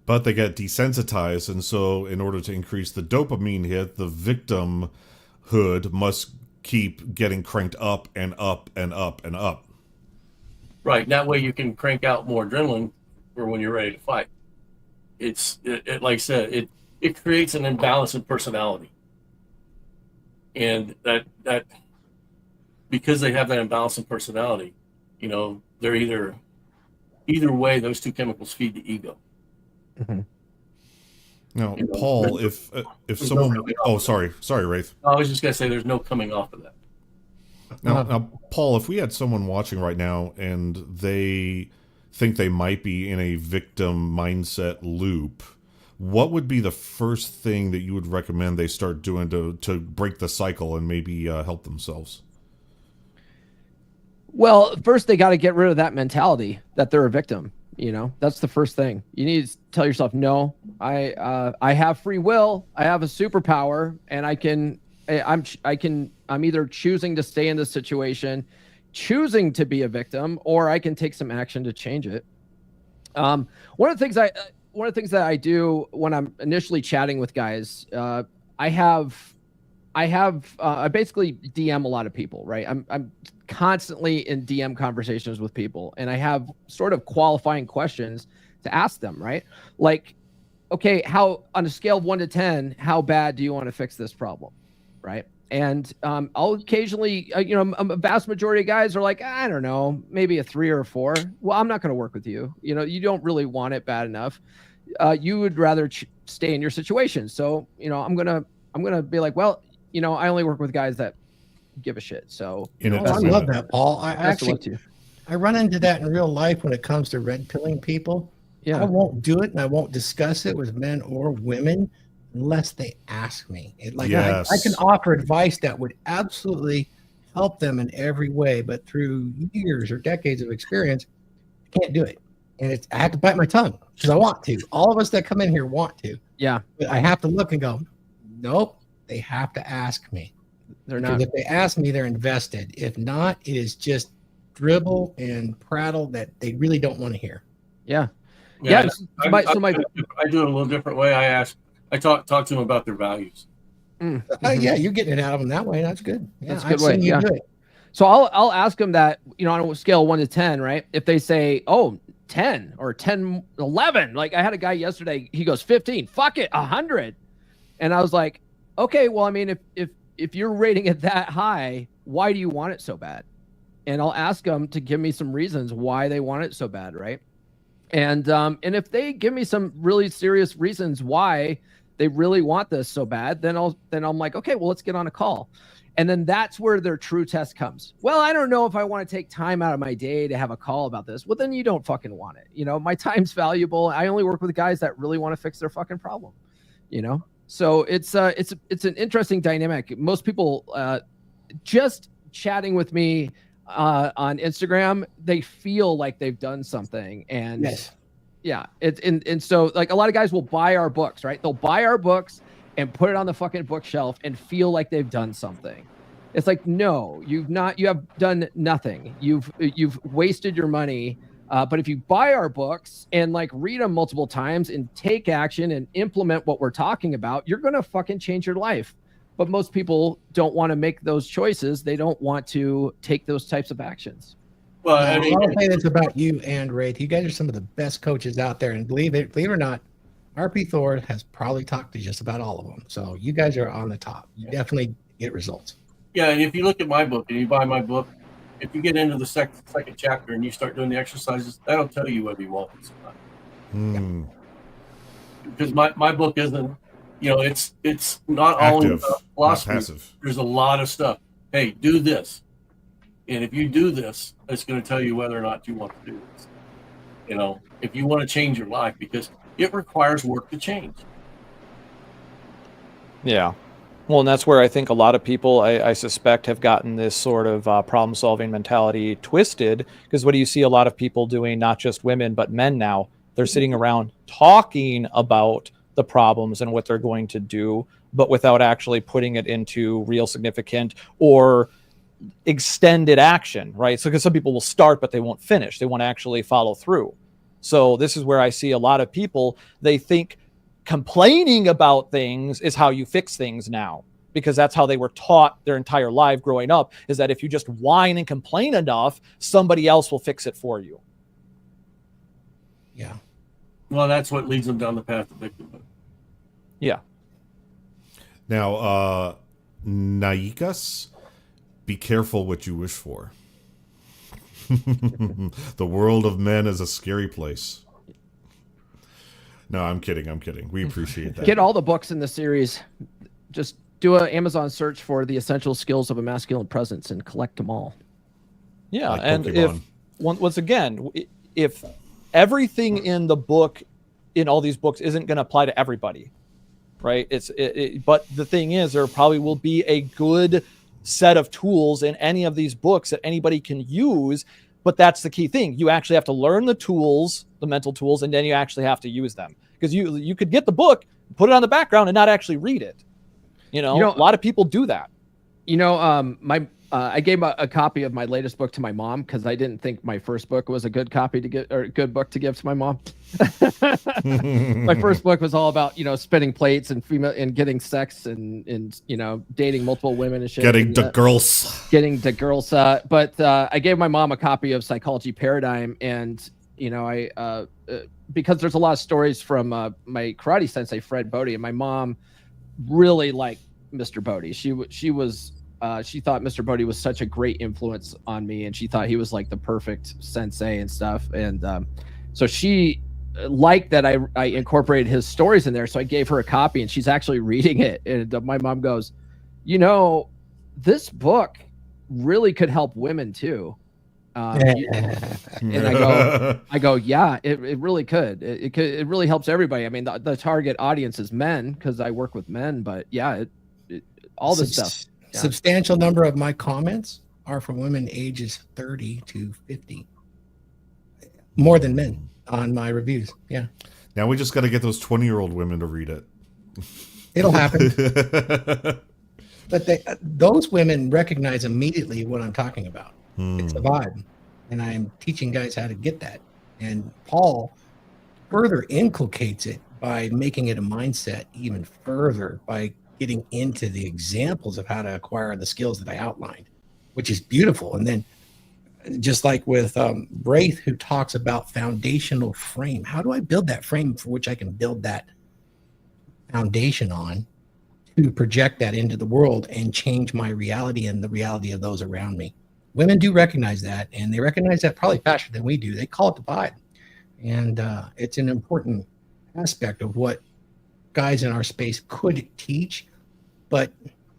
Speaker 5: But they get desensitized, and so in order to increase the dopamine hit, the victimhood must keep getting cranked up and up and up and up.
Speaker 6: Right. That way you can crank out more adrenaline for when you're ready to fight. It like I said, it creates an imbalance in personality. And that because they have that imbalance in personality, they're either either way, those two chemicals feed the ego.
Speaker 5: Now,
Speaker 6: You know,
Speaker 5: Paul, if
Speaker 6: no
Speaker 5: someone,
Speaker 6: coming
Speaker 5: oh,
Speaker 6: off of
Speaker 5: sorry, Wraith.
Speaker 6: I was just gonna say, there's no coming off of that.
Speaker 5: Now, Paul, if we had someone watching right now and they think they might be in a victim mindset loop, what would be the first thing that you would recommend they start doing to break the cycle and maybe help themselves?
Speaker 7: Well, first they got to get rid of that mentality that they're a victim. You know, that's the first thing. You need to tell yourself, no, I have free will. I have a superpower, and I'm either choosing to stay in this situation, choosing to be a victim, or I can take some action to change it. One of the things that I do when I'm initially chatting with guys, I basically DM a lot of people, right? I'm constantly in DM conversations with people, and I have sort of qualifying questions to ask them, right? Like, okay, how on a scale of 1 to 10, how bad do you want to fix this problem, right? And I'll occasionally, a vast majority of guys are like, I don't know, maybe a 3 or a 4. Well, I'm not going to work with you. You know, you don't really want it bad enough. You would rather stay in your situation. So, I'm gonna be like, well, I only work with guys that give a shit. So,
Speaker 3: I love that, Paul. I run into that in real life when it comes to red pilling people.
Speaker 7: Yeah.
Speaker 3: I won't do it, and I won't discuss it with men or women unless they ask me. I can offer advice that would absolutely help them in every way, but through years or decades of experience, I can't do it. And I have to bite my tongue because I want to. All of us that come in here want to.
Speaker 7: Yeah.
Speaker 3: But I have to look and go, nope, they have to ask me.
Speaker 7: They're
Speaker 3: Because
Speaker 7: not.
Speaker 3: if they ask me, they're invested. If not, it is just dribble and prattle that they really don't want to hear.
Speaker 7: Yeah.
Speaker 6: Yeah.
Speaker 7: I
Speaker 6: do it a little different way. I talk to them about their values.
Speaker 3: Yeah, you're getting it out of them that way. That's good. Yeah,
Speaker 7: That's a good way. Yeah.
Speaker 3: Do it.
Speaker 7: So I'll ask them that, on a scale of 1 to 10, right? If they say, oh, 10 or 10, 11, like I had a guy yesterday, he goes 15, fuck it, 100. And I was like, okay, well, I mean, if you're rating it that high, why do you want it so bad? And I'll ask them to give me some reasons why they want it so bad, right? And if they give me some really serious reasons why they really want this so bad, then I'm like, okay, well, let's get on a call. And then that's where their true test comes. Well, I don't know if I want to take time out of my day to have a call about this. Well, then you don't fucking want it. My time's valuable. I only work with guys that really want to fix their fucking problem. So it's an interesting dynamic. Most people just chatting with me on Instagram, they feel like they've done something. And
Speaker 3: yes.
Speaker 7: Yeah, and so like a lot of guys will buy our books, right? They'll buy our books and put it on the fucking bookshelf and feel like they've done something. It's like, no, you have done nothing. You've wasted your money. But if you buy our books and like read them multiple times and take action and implement what we're talking about, you're going to fucking change your life. But most people don't want to make those choices. They don't want to take those types of actions.
Speaker 6: Well, I mean,
Speaker 3: I'll say this about you and Wraith. You guys are some of the best coaches out there. And believe it or not, RP THOR has probably talked to just about all of them. So you guys are on the top. You definitely get results.
Speaker 6: Yeah, and if you look at my book and you buy my book, if you get into the second chapter and you start doing the exercises, that'll tell you whether you want this or not. Because my book isn't, it's not all
Speaker 5: Active,
Speaker 6: philosophy.
Speaker 5: not passive.
Speaker 6: There's a lot of stuff. Hey, do this. And if you do this, it's going to tell you whether or not you want to do this. If you want to change your life, because it requires work to change.
Speaker 1: Yeah. Well, and that's where I think a lot of people, I suspect, have gotten this sort of problem-solving mentality twisted. Because what do you see a lot of people doing, not just women, but men now? They're sitting around talking about the problems and what they're going to do, but without actually putting it into real significant or extended action, right? So because some people will start, but they won't finish. They won't actually follow through. So this is where I see a lot of people, they think complaining about things is how you fix things now, because that's how they were taught their entire life growing up, is that if you just whine and complain enough, somebody else will fix it for you.
Speaker 3: Yeah.
Speaker 6: Well, that's what leads them down the path of victimhood.
Speaker 1: Yeah.
Speaker 5: Now, Naikas, be careful what you wish for. The world of men is a scary place. No, I'm kidding. We appreciate that.
Speaker 7: Get all the books in the series. Just do an Amazon search for the essential skills of a masculine presence and collect them all.
Speaker 1: Yeah,
Speaker 5: Like
Speaker 1: and
Speaker 5: Pokemon.
Speaker 1: once again, if everything in the book, in all these books, isn't going to apply to everybody, right? But the thing is, there probably will be a good set of tools in any of these books that anybody can use. But that's the key thing. You actually have to learn the tools, the mental tools, and then you actually have to use them. Because you could get the book, put it on the background, and not actually read it. You know, a lot of people do that.
Speaker 7: You know, I gave a copy of my latest book to my mom because I didn't think my first book was a good copy to get, or a good book to give to my mom. My first book was all about, you know, spinning plates and female and getting sex and you know, dating multiple women and shit.
Speaker 5: Getting the girls.
Speaker 7: But I gave my mom a copy of Psychology Paradigm, and you know, I because there's a lot of stories from my karate sensei Fred Bodie, and my mom really liked Mr. Bodie. She thought Mr. Bodie was such a great influence on me, and she thought he was like the perfect sensei and stuff. And so she liked that I incorporated his stories in there. So I gave her a copy, and she's actually reading it. And my mom goes, you know, this book really could help women too. And I go, yeah, it really could. It really helps everybody. I mean, the target audience is men because I work with men, but yeah, all this stuff. Yeah.
Speaker 3: Substantial number of my comments are from women ages 30 to 50. More than men on my reviews. Yeah.
Speaker 5: Now we just got to get those 20-year-old women to read it.
Speaker 3: It'll happen. But those women recognize immediately what I'm talking about. It's a vibe. And I'm teaching guys how to get that. And Paul further inculcates it by making it a mindset even further by getting into the examples of how to acquire the skills that I outlined, which is beautiful. And then just like with Braith, who talks about foundational frame, how do I build that frame for which I can build that foundation on to project that into the world and change my reality and the reality of those around me? Women do recognize that, and they recognize that probably faster than we do. They call it the vibe. And it's an important aspect of what guys in our space could teach, but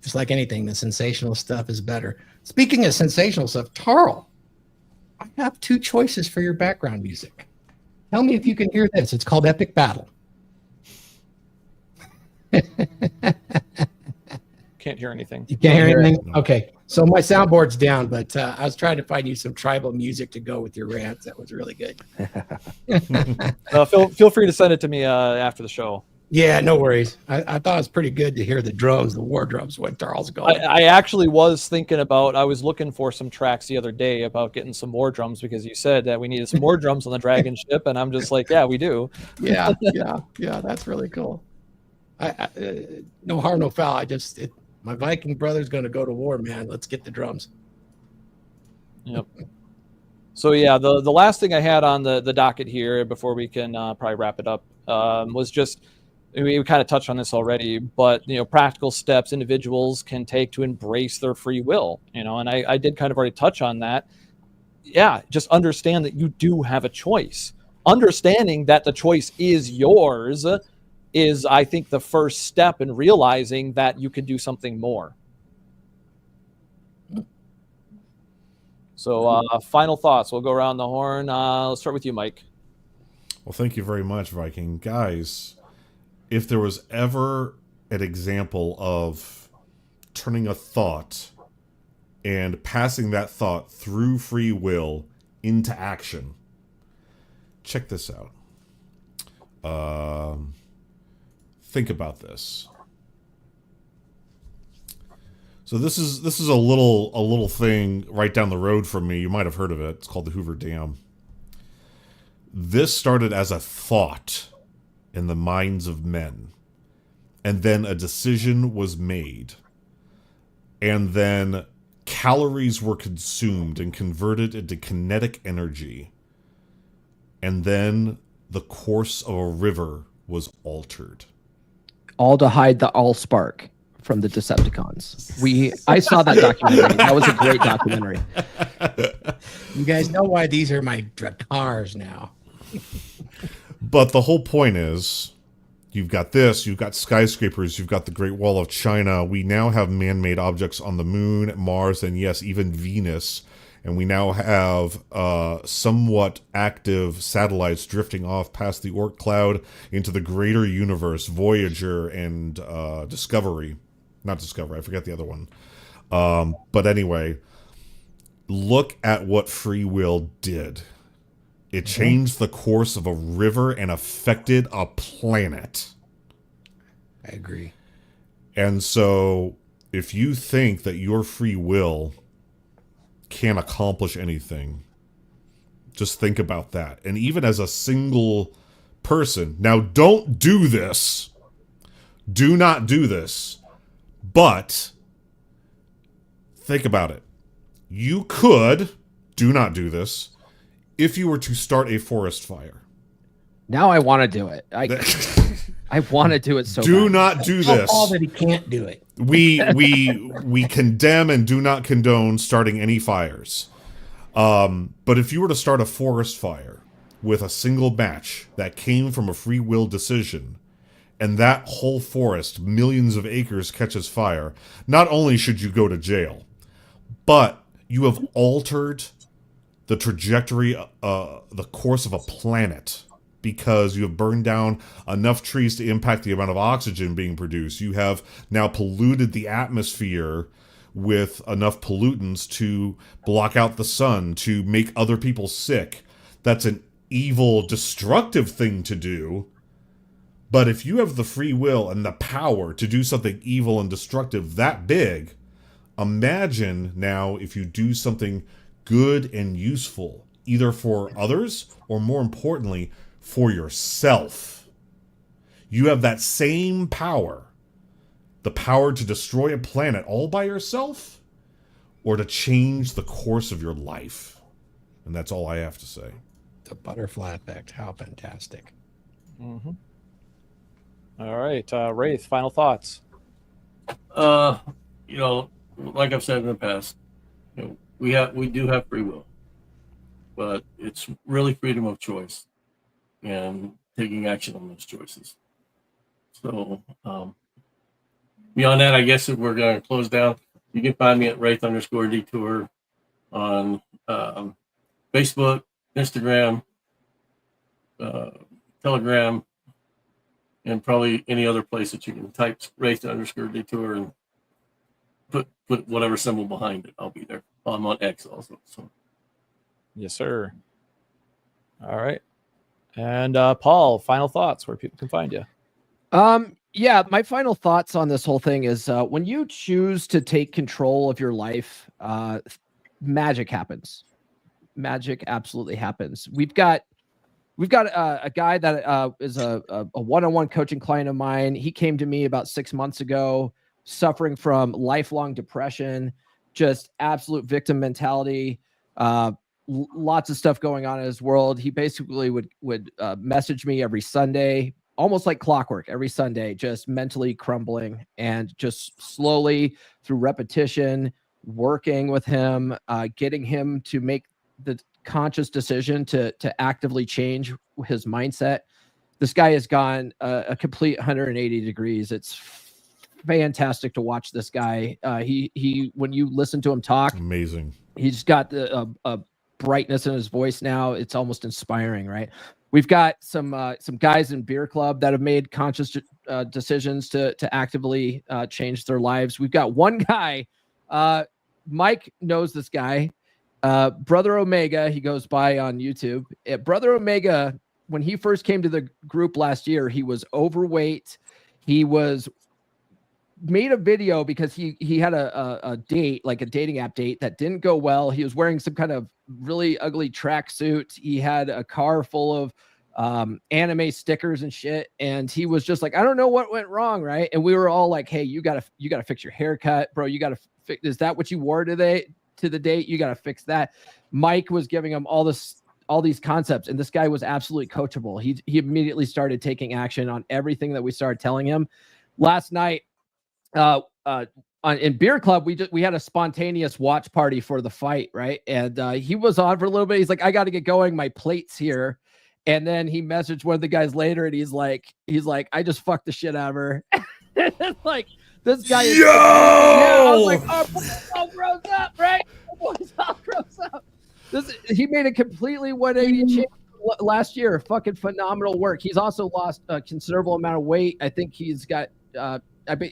Speaker 3: just like anything, the sensational stuff is better. Speaking of sensational stuff, Tarl, I have two choices for your background music. Tell me if you can hear this. It's called Epic Battle.
Speaker 1: Can't hear anything.
Speaker 3: You can't hear anything? Okay. So my soundboard's down, but I was trying to find you some tribal music to go with your rants. That was really good.
Speaker 1: Feel free to send it to me after the show.
Speaker 3: Yeah, no worries. I thought it was pretty good to hear the drums, the war drums when Tarl's going.
Speaker 1: I actually was thinking about, I was looking for some tracks the other day about getting some more drums because you said that we needed some more drums on the DragonShip, and I'm just like, yeah, we do.
Speaker 3: Yeah, that's really cool. No harm, no foul. My Viking brother's going to go to war, man. Let's get the drums.
Speaker 1: Yep. So yeah, the last thing I had on the docket here before we can probably wrap it up was just, we kind of touched on this already, but you know, practical steps individuals can take to embrace their free will. You know, and I did kind of already touch on that. Yeah, just understand that you do have a choice. Understanding that the choice is yours is, I think, the first step in realizing that you could do something more. So final thoughts. We'll go around the horn. Let's start with you, Mike.
Speaker 5: Well, thank you very much, Viking. Guys, if there was ever an example of turning a thought and passing that thought through free will into action, check this out. Think about this. So this is a little thing right down the road from me. You might have heard of it. It's called the Hoover Dam. This started as a thought in the minds of men, and then a decision was made, and then calories were consumed and converted into kinetic energy, and then the course of a river was altered.
Speaker 7: All to hide the Allspark from the Decepticons. I saw that documentary. That was a great documentary.
Speaker 3: You guys know why these are my cars now.
Speaker 5: But the whole point is, you've got this, you've got skyscrapers, you've got the Great Wall of China. We now have man-made objects on the moon, Mars, and yes, even Venus. And we now have somewhat active satellites drifting off past the Oort cloud into the greater universe, Voyager and Discovery. Not Discovery, I forget the other one. But anyway, look at what free will did. It changed the course of a river and affected a planet.
Speaker 3: I agree.
Speaker 5: And so, if you think that your free will can't accomplish anything, just think about that. And even as a single person, now don't do this. Do not do this. But think about it. You could, do not do this, if you were to start a forest fire.
Speaker 7: Now I want to do it. I want to do it so
Speaker 5: Do
Speaker 7: bad.
Speaker 5: not do this.
Speaker 3: All that he can't do it.
Speaker 5: We condemn and do not condone starting any fires. But if you were to start a forest fire with a single match that came from a free will decision, and that whole forest, millions of acres, catches fire, not only should you go to jail, but you have altered the trajectory, the course of a planet, because you have burned down enough trees to impact the amount of oxygen being produced. You have now polluted the atmosphere with enough pollutants to block out the sun, to make other people sick. That's an evil, destructive thing to do. But if you have the free will and the power to do something evil and destructive that big, imagine now if you do something good and useful, either for others or, more importantly, for yourself. You have that same power, the power to destroy a planet all by yourself, or to change the course of your life. And that's all I have to say.
Speaker 3: The butterfly effect. How fantastic.
Speaker 1: Mm-hmm. All right, Wraith, final thoughts.
Speaker 6: You know, like I've said in the past, you know, we do have free will, but it's really freedom of choice and taking action on those choices. So beyond that, I guess if we're going to close down, you can find me at Wraith_Detour on Facebook, Instagram, Telegram, and probably any other place that you can type Wraith_Detour and put whatever symbol behind it. I'll be there. I'm on X also. So.
Speaker 1: Yes, sir. All right. And Paul, final thoughts where people can find you.
Speaker 7: Yeah, my final thoughts on this whole thing is when you choose to take control of your life, magic happens. Magic absolutely happens. We've got a guy that is a one-on-one coaching client of mine. He came to me about 6 months ago, suffering from lifelong depression, just absolute victim mentality, lots of stuff going on in his world. He basically would message me every Sunday, almost like clockwork, every Sunday, just mentally crumbling, and just slowly through repetition, working with him, getting him to make the conscious decision to actively change his mindset. This guy has gone a complete 180 degrees. It's fantastic to watch this guy. He when you listen to him talk,
Speaker 5: Amazing.
Speaker 7: He's got the brightness in his voice now. It's almost inspiring, right? We've got some guys in Beer Club that have made conscious decisions to actively change their lives. We've got one guy, Mike knows this guy, Brother Omega. He goes by on YouTube. Brother Omega, when he first came to the group last year, he was overweight. He made a video because he had a date, like a dating app date, that didn't go well. He was wearing some kind of really ugly tracksuit. He had a car full of anime stickers and shit, and he was just like, I don't know what went wrong, right? And we were all like, hey, you gotta fix your haircut, bro. You gotta fix. Is that what you wore to the date? You gotta fix that. Mike was giving him all these concepts, and this guy was absolutely coachable. He immediately started taking action on everything that we started telling him. Last night, in Beer Club, we had a spontaneous watch party for the fight, right? And he was on for a little bit. He's like, I got to get going. My plate's here. And then he messaged one of the guys later, and he's like, I just fucked the shit out of her. Like, this guy is.
Speaker 5: Yo!
Speaker 7: Yeah, I was like, our boys all grows up, right? Our boys all grows up. He made a completely 180 change last year. Fucking phenomenal work. He's also lost a considerable amount of weight. I think he's got.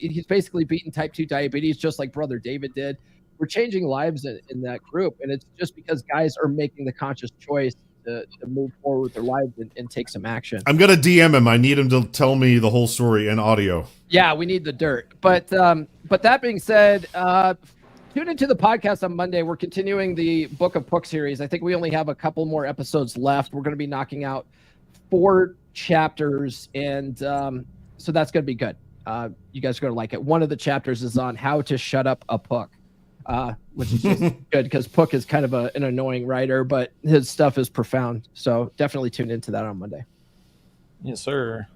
Speaker 7: He's basically beaten type 2 diabetes, just like brother David did. We're changing lives in that group, and it's just because guys are making the conscious choice to move forward with their lives and take some action.
Speaker 5: I'm gonna DM him. I need him to tell me the whole story in audio.
Speaker 7: Yeah, we need the dirt. But that being said, tune into the podcast on Monday. We're continuing the Book of Book series. I think we only have a couple more episodes left. We're going to be knocking out 4 chapters, and so that's going to be good. You guys are going to like it. One of the chapters is on how to shut up a Puck. Which is just good because Puck is kind of an annoying writer, but his stuff is profound. So definitely tune into that on Monday.
Speaker 1: Yes, sir.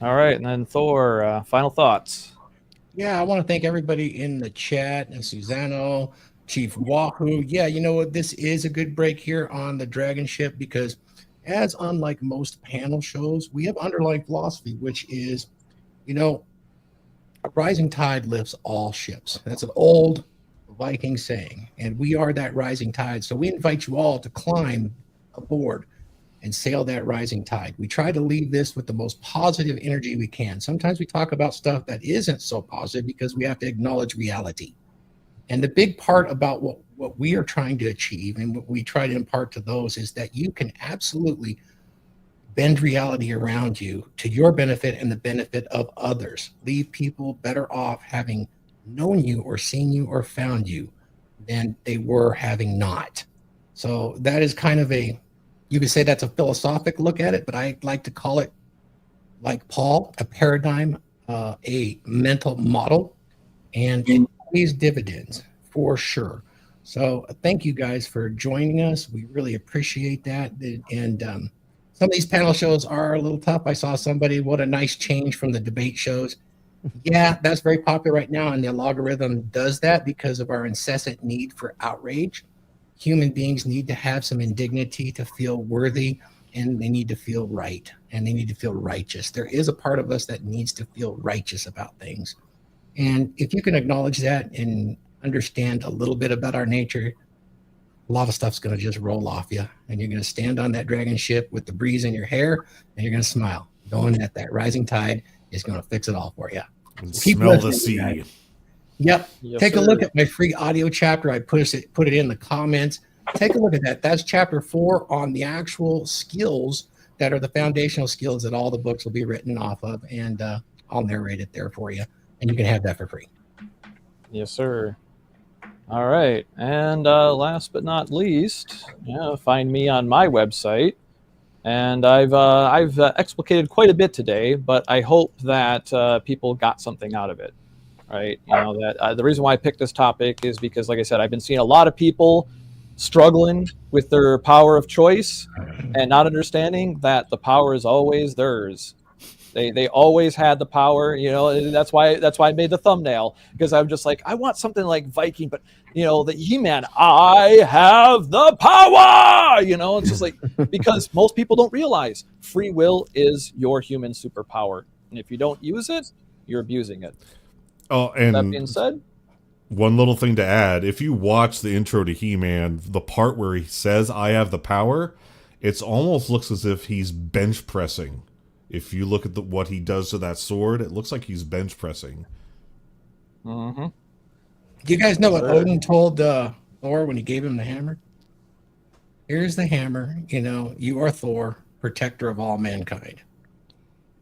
Speaker 1: All right, and then Thor, final thoughts.
Speaker 3: Yeah, I want to thank everybody in the chat and Susano, Chief Wahoo. Yeah, you know what? This is a good break here on the DragonShip because, as unlike most panel shows, we have underlying philosophy, which is, you know, a rising tide lifts all ships. That's an old Viking saying, and we are that rising tide. So we invite you all to climb aboard and sail that rising tide. We try to leave this with the most positive energy we can. Sometimes we talk about stuff that isn't so positive because we have to acknowledge reality. And the big part about what we are trying to achieve and what we try to impart to those is that you can absolutely bend reality around you to your benefit and the benefit of others. Leave people better off having known you or seen you or found you than they were having not. So that is kind of you could say that's a philosophic look at it, but I like to call it, like Paul, a paradigm, a mental model, and it pays dividends for sure. So thank you guys for joining us. We really appreciate that. And some of these panel shows are a little tough. I saw somebody, what a nice change from the debate shows. Yeah, that's very popular right now, and the algorithm does that because of our incessant need for outrage. Human beings need to have some indignity to feel worthy, and they need to feel right, and they need to feel righteous. There is a part of us that needs to feel righteous about things. And if you can acknowledge that and understand a little bit about our nature, a lot of stuff's going to just roll off you, and you're going to stand on that dragon ship with the breeze in your hair, and you're going to smile, knowing that rising tide is going to fix it all for you.
Speaker 5: And
Speaker 3: Keep
Speaker 5: smell the
Speaker 3: listening,
Speaker 5: sea.
Speaker 3: guys. Yep.
Speaker 1: Yes,
Speaker 3: Take a
Speaker 1: sir.
Speaker 3: look at my free audio chapter. I put it in the comments. Take a look at that. That's chapter 4 on the actual skills that are the foundational skills that all the books will be written off of, and I'll narrate it there for you, and you can have that for free.
Speaker 1: Yes, sir. All right, and last but not least, find me on my website. And I've explicated quite a bit today, but I hope that people got something out of it, right? You know, that the reason why I picked this topic is because, like I said, I've been seeing a lot of people struggling with their power of choice and not understanding that the power is always theirs. They always had the power, you know. That's why I made the thumbnail, because I'm just like, I want something like Viking, but you know, the He-Man, I have the power, you know. It's just like, because most people don't realize free will is your human superpower, and if you don't use it, you're abusing it.
Speaker 5: Oh, and
Speaker 1: That being said,
Speaker 5: one little thing to add: if you watch the intro to He-Man, the part where he says "I have the power," it almost looks as if he's bench pressing. If you look at what he does to that sword, it looks like he's bench pressing.
Speaker 1: mm-hmm.
Speaker 3: Do you guys know what
Speaker 1: Sure.
Speaker 3: Odin told Thor when he gave him the hammer? Here's the hammer. You know, you are Thor, protector of all mankind.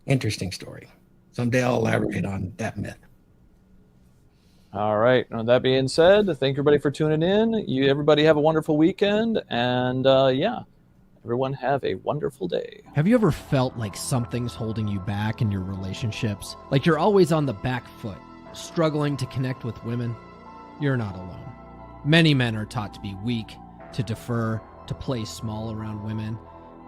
Speaker 3: Interesting story. Someday I'll elaborate on that myth.
Speaker 1: All right. And that being said, thank everybody for tuning in. Everybody have a wonderful weekend, and everyone have a wonderful day.
Speaker 8: Have you ever felt like something's holding you back in your relationships? Like you're always on the back foot, struggling to connect with women? You're not alone. Many men are taught to be weak, to defer, to play small around women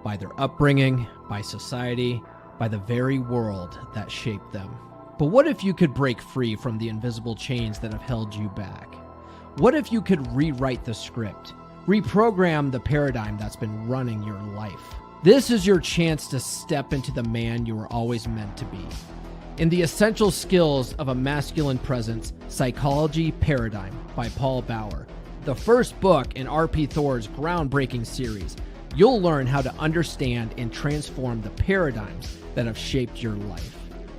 Speaker 8: by their upbringing, by society, by the very world that shaped them. But what if you could break free from the invisible chains that have held you back? What if you could rewrite the script, reprogram the paradigm that's been running your life? This is your chance to step into the man you were always meant to be. In The Essential Skills of a Masculine Presence, Psychology Paradigm by Paul Bauer, the first book in R.P. THOR's groundbreaking series, you'll learn how to understand and transform the paradigms that have shaped your life.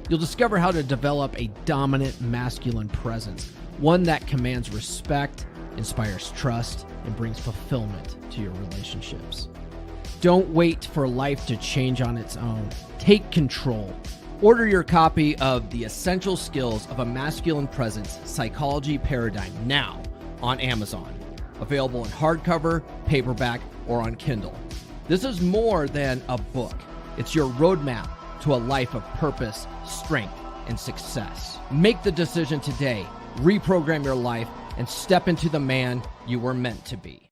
Speaker 8: You'll discover how to develop a dominant masculine presence, one that commands respect, inspires trust, and brings fulfillment to your relationships. Don't wait for life to change on its own. Take control. Order your copy of The Essential Skills of a Masculine Presence, Psychology Paradigm now on Amazon. Available in hardcover, paperback, or on Kindle. This is more than a book. It's your roadmap to a life of purpose, strength, and success. Make the decision today. Reprogram your life and step into the man you were meant to be.